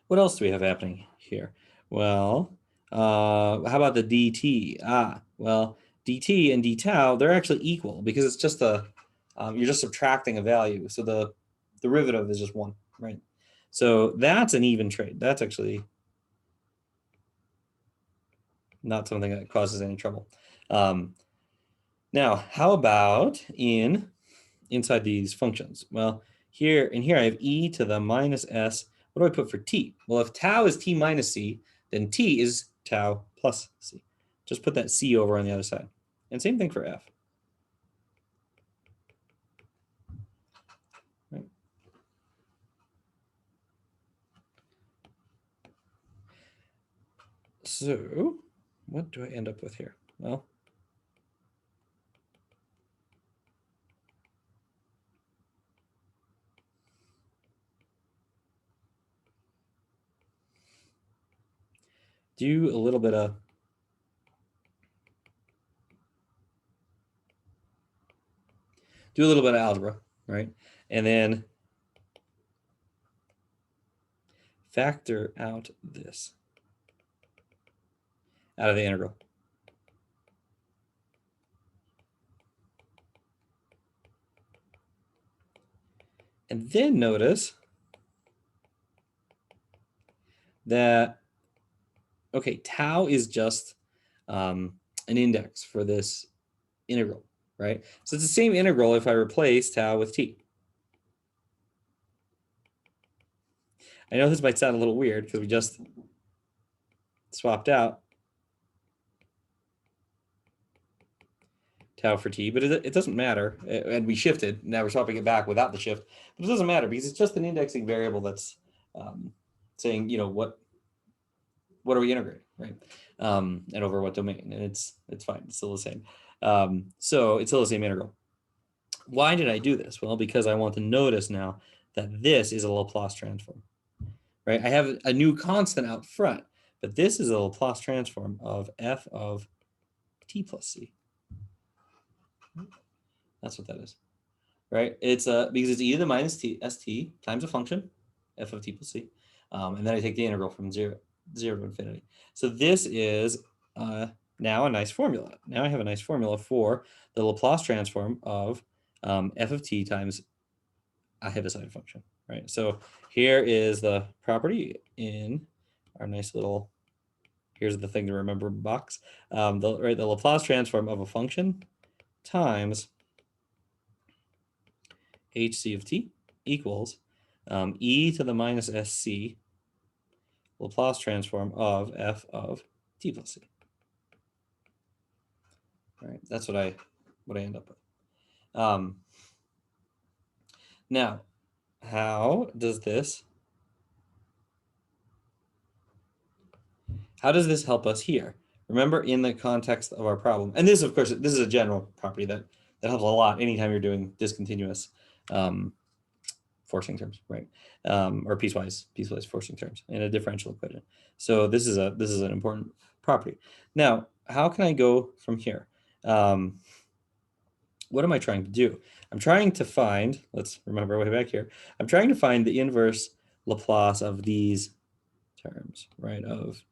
What else do we have happening here? Well, how about the dt? Well, dt and d tau, they're actually equal because it's just you're just subtracting a value. So the derivative is just 1, right? So that's an even trade. That's actually not something that causes any trouble. Now, how about inside these functions? Well, here I have e to the minus s. What do I put for t? Well, if tau is t minus c, then t is tau plus c. Just put that c over on the other side. And same thing for f. Right. So what do I end up with here? Well, do a little bit of algebra, right? And then factor out this out of the integral. And then notice that, okay, tau is just an index for this integral, right? So it's the same integral if I replace tau with t. I know this might sound a little weird because we just swapped out tau for t, but it doesn't matter. And we shifted. Now we're swapping it back without the shift. But it doesn't matter because it's just an indexing variable that's saying, what are we integrating, right? And over what domain. And it's fine. It's still the same. So it's still the same integral. Why did I do this? Well, because I want to notice now that this is a Laplace transform, right? I have a new constant out front, but this is a Laplace transform of f of t plus c. That's what that is, right? It's because it's e to the minus t st times a function, f of t plus c, and then I take the integral from 0 to infinity. So this is now a nice formula. Now I have a nice formula for the Laplace transform of f of t times a Heaviside function, right? So here is the property in our nice little, here's the thing to remember box, the Laplace transform of a function times hc of t equals e to the minus sc Laplace transform of f of t plus c. All right, that's what I end up with. Now, how does this help us here? Remember, in the context of our problem, and this, of course, this is a general property that helps a lot anytime you're doing discontinuous forcing terms, right? Or piecewise forcing terms in a differential equation. So this is an important property. Now, how can I go from here? what am I trying to do? I'm trying to find, let's remember way back here, I'm trying to find the inverse Laplace of these terms, right, of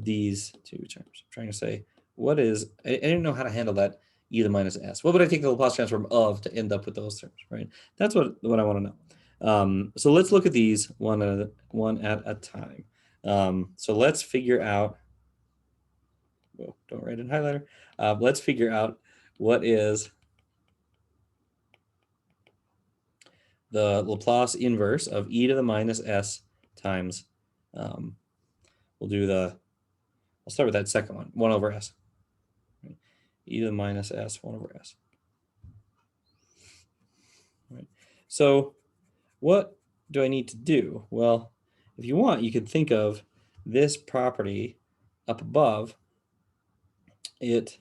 these two terms. I'm trying to say, what is, I didn't know how to handle that e to the minus s. What would I take the Laplace transform of to end up with those terms, right? That's what I want to know. So let's look at these one at a time. So let's figure out, whoa, don't write in highlighter. Let's figure out what is the Laplace inverse of e to the minus s times, we'll do I'll start with that second one, 1 over s. Right? E to the minus s, 1 over s. Right. So what do I need to do? Well, if you want, you could think of this property up above. It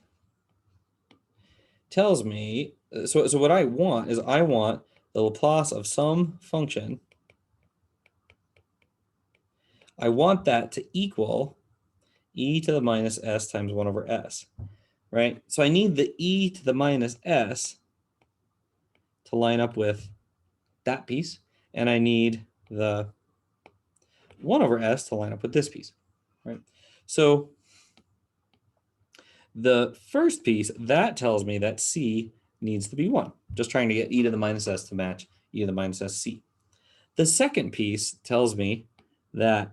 tells me, so what I want is I want the Laplace of some function. I want that to equal e to the minus s times 1 over s, right? So I need the e to the minus s to line up with that piece, and I need the 1 over s to line up with this piece, right? So the first piece, that tells me that c needs to be 1. Just trying to get e to the minus s to match e to the minus s c. The second piece tells me that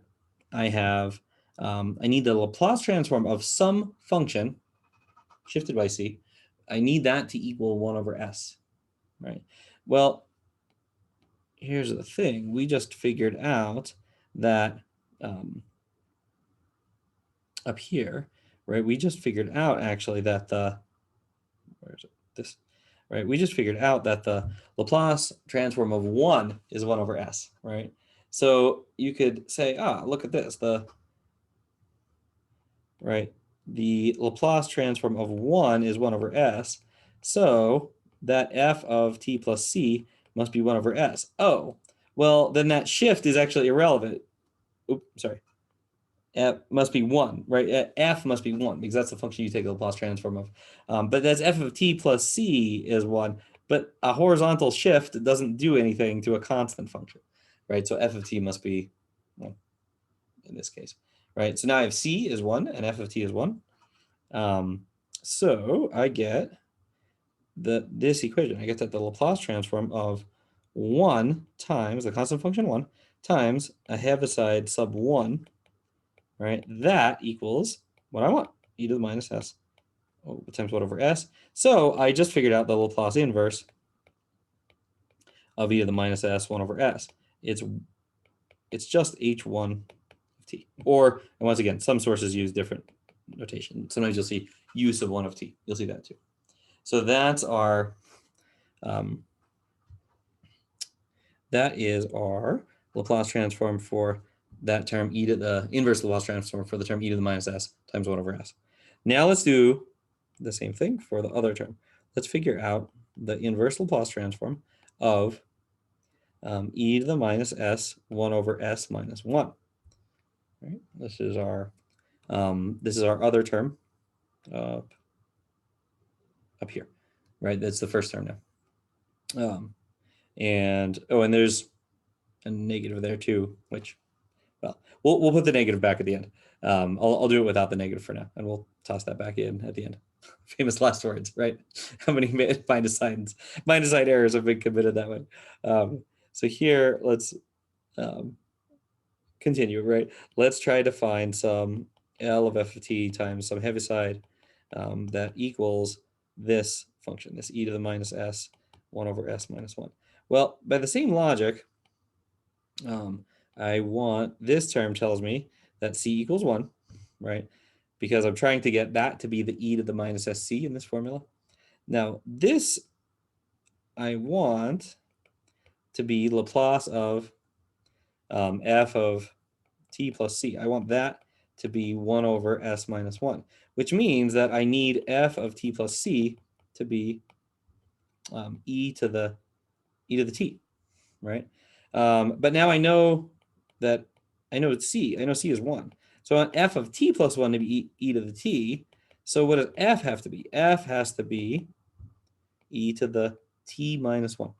I have, I need the Laplace transform of some function shifted by c. I need that to equal 1 over s, right? Well, here's the thing. We just figured out that up here, right? We just figured out actually that where is it? This, right? We just figured out that the Laplace transform of 1 is 1 over s, right? So you could say, look at this, the Laplace transform of 1 is 1 over s. So that f of t plus c must be 1 over s. Oh, well, then that shift is actually irrelevant. Oops, sorry. F must be 1, right? F must be 1 because that's the function you take the Laplace transform of. But that's f of t plus c is 1. But a horizontal shift doesn't do anything to a constant function, right? So f of t must be 1 in this case, right? So now I have c is 1 and f of t is 1. So I get this equation. I get that the Laplace transform of 1 times the constant function 1 times a Heaviside sub 1, right? That equals what I want, e to the minus s times 1 over s. So I just figured out the Laplace inverse of e to the minus s 1 over s. It's just h1 of t. Or, and once again, some sources use different notation. Sometimes you'll see use of 1 of t. You'll see that too. So that's our, that is our Laplace transform for that term, e to the inverse Laplace transform for the term e to the minus s times 1 over s. Now let's do the same thing for the other term. Let's figure out the inverse Laplace transform of e to the minus s 1 over s minus 1. Right? This is our other term up here, right? That's the first term now. And there's a negative there too, which, well, we'll put the negative back at the end. I'll do it without the negative for now, and we'll toss that back in at the end. Famous last words, right? How many minus sign errors have been committed that way? So here, let's continue, right? Let's try to find some L of f of t times some Heaviside that equals this function, this e to the minus s 1 over s minus 1. Well, by the same logic, I want, this term tells me that c equals 1, right? Because I'm trying to get that to be the e to the minus sc in this formula. Now, this I want to be Laplace of f of t plus c. I want that to be 1 over s minus 1, which means that I need f of t plus c to be e to the t, right? But now I know c is 1. So I want f of t plus 1 to be e to the t. So what does f have to be? F has to be e to the t minus 1.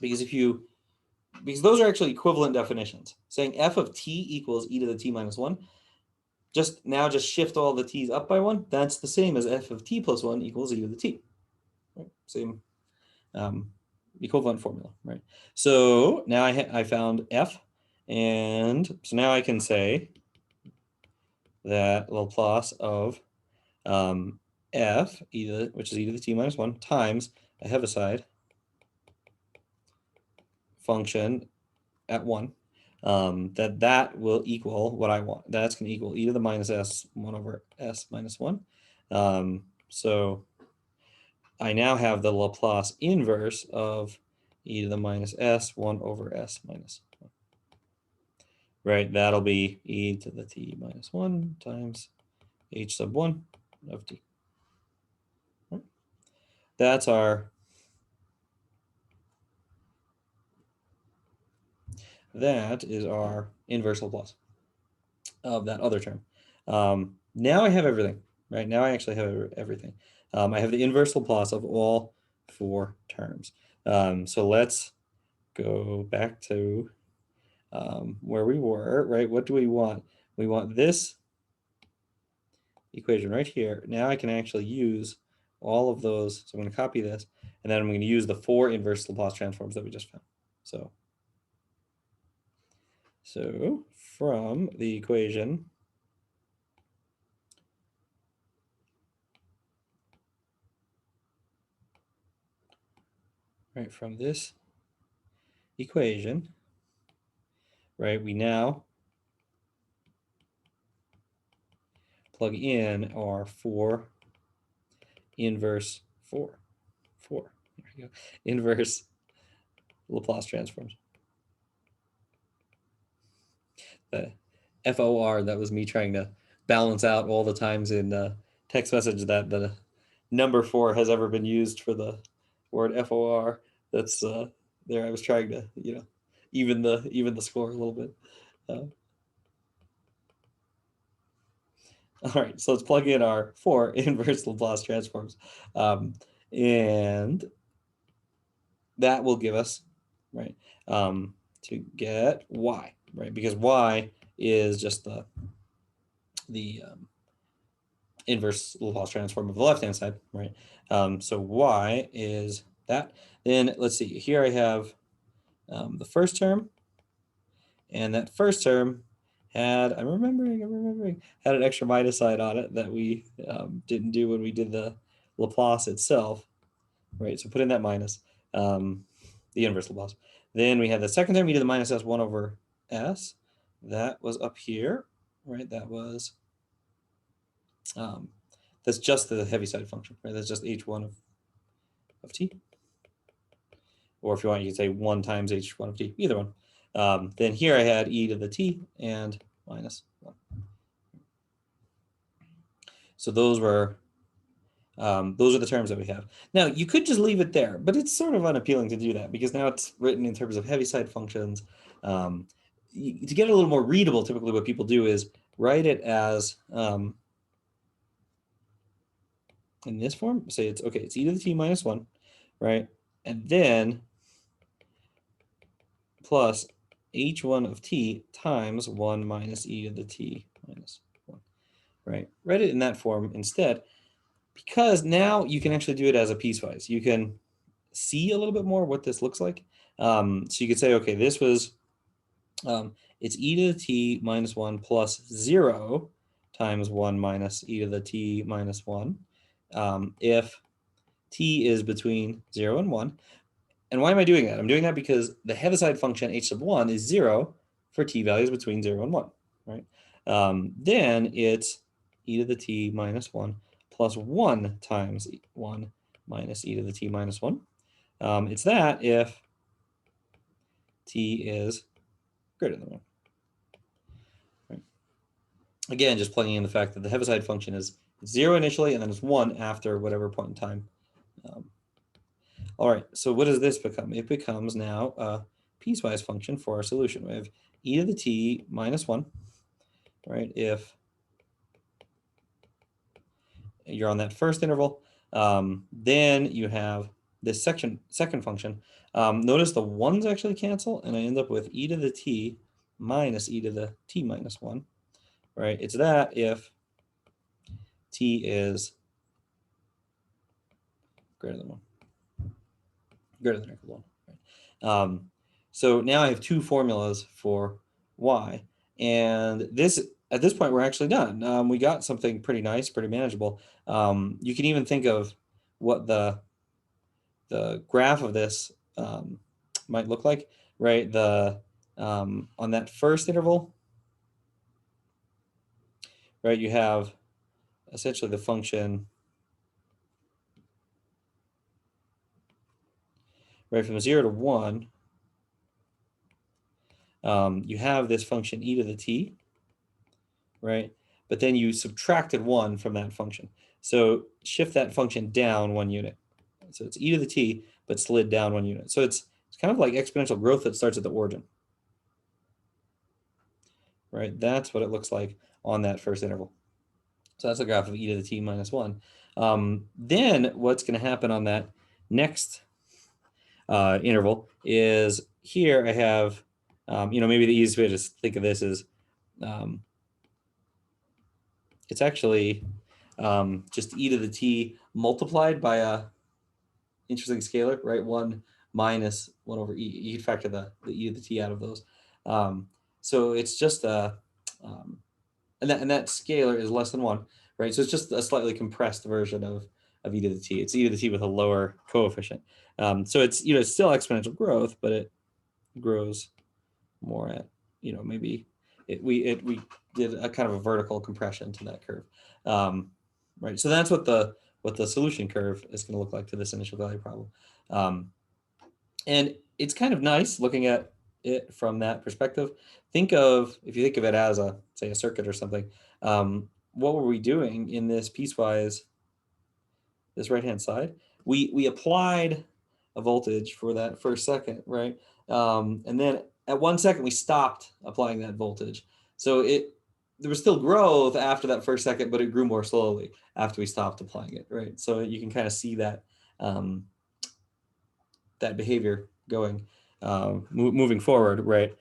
Because those are actually equivalent definitions. Saying f of t equals e to the t minus 1, just shift all the t's up by 1. That's the same as f of t plus 1 equals e to the t. Right? Same equivalent formula, right? So now I found f, and so now I can say that Laplace of f, which is e to the t minus 1, times a Heaviside function at 1, that will equal what I want. That's going to equal e to the minus s 1 over s minus 1. So I now have the Laplace inverse of e to the minus s 1 over s minus 1. Right, that'll be e to the t minus 1 times h sub 1 of t. Right. That is our inverse Laplace of that other term. Now I have everything, right? Now I actually have everything. I have the inverse Laplace of all 4 terms. So let's go back to where we were, right? What do we want? We want this equation right here. Now I can actually use all of those. So I'm going to copy this, and then I'm going to use the 4 inverse Laplace transforms that we just found. So from the equation, right, from this equation, right, we now plug in our 4 inverse inverse Laplace transforms. The FOR, that was me trying to balance out all the times in text message that the number 4 has ever been used for the word FOR. That's there. I was trying to, even the score a little bit. All right, so let's plug in our 4 inverse Laplace transforms, and that will give us, right, to get y, right, because y is just the inverse Laplace transform of the left-hand side, right? So y is that. Then let's see, here I have the first term, and that first term had, I'm remembering, had an extra minus sign on it that we didn't do when we did the Laplace itself, right? So put in that minus, the inverse Laplace. Then we had the second term, e to the minus s 1 over s. That was up here, right? That was, that's just the Heaviside function, right? That's just h1 of t. Or if you want, you can say 1 times h1 of t, either one. Then here I had e to the t and minus 1. So those are the terms that we have. Now, you could just leave it there, but it's sort of unappealing to do that because now it's written in terms of Heaviside functions. To get it a little more readable, typically what people do is write it as in this form. Say it's okay, it's e to the t minus 1, right? And then plus h1 of t times 1 minus e to the t minus 1, right? Write it in that form instead, because now you can actually do it as a piecewise. You can see a little bit more what this looks like. So you could say, okay, this was, it's e to the t minus 1 plus 0 times 1 minus e to the t minus 1 if t is between 0 and 1. And why am I doing that? I'm doing that because the Heaviside function h sub 1 is 0 for t values between 0 and 1, right? Then it's e to the t minus 1 plus 1 times 1 minus e to the t minus 1. It's that if t is greater than 1. Right? Again, just plugging in the fact that the Heaviside function is 0 initially, and then it's 1 after whatever point in time. All right, so what does this become? It becomes now a piecewise function for our solution. We have e to the t minus 1, right? If you're on that first interval. Then you have this second function. Notice the ones actually cancel, and I end up with e to the t minus e to the t minus 1, right? It's that if t is greater than 1, greater than or equal to 1. Right? So now I have two formulas for y, and this at this point we're actually done. We got something pretty nice, pretty manageable. You can even think of what the graph of this might look like, right? On that first interval, right, you have essentially the function, right, from 0 to 1, you have this function e to the t, right? But then you subtracted 1 from that function. So shift that function down 1 unit. So it's e to the t, but slid down 1 unit. So it's kind of like exponential growth that starts at the origin, right? That's what it looks like on that first interval. So that's a graph of e to the t minus 1. Then what's going to happen on that next interval is here I have, maybe the easiest way to just think of this is it's actually just e to the t multiplied by a interesting scalar, right? 1 minus 1 over e. You can factor the e to the t out of those. So it's just and that scalar is less than 1, right? So it's just a slightly compressed version of e to the t. It's e to the t with a lower coefficient. So it's it's still exponential growth, but it grows more at maybe we did a kind of a vertical compression to that curve, right? So that's what the solution curve is going to look like to this initial value problem, and it's kind of nice looking at it from that perspective. If you think of it as say a circuit or something, what were we doing in this piecewise, this right-hand side? We applied a voltage for that first second, right? And then at 1 second we stopped applying that voltage. So there was still growth after that first second, but it grew more slowly after we stopped applying it, right? So you can kind of see that that behavior going, moving forward, right?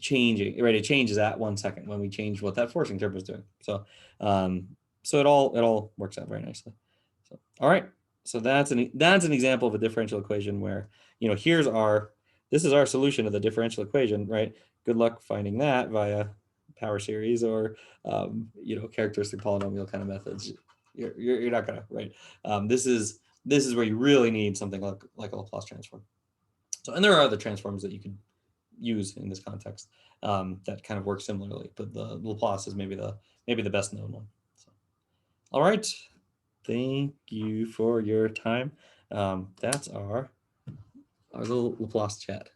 Changing, right? It changes at 1 second when we change what that forcing term is doing. So it all works out very nicely. So all right. So that's an example of a differential equation where this is our solution to the differential equation, right? Good luck finding that via power series or characteristic polynomial kind of methods. You're not gonna, right? This is where you really need something like a Laplace transform. So, and there are other transforms that you could use in this context that kind of work similarly, but the Laplace is maybe the best known one. So, all right. Thank you for your time. That's our little Laplace chat.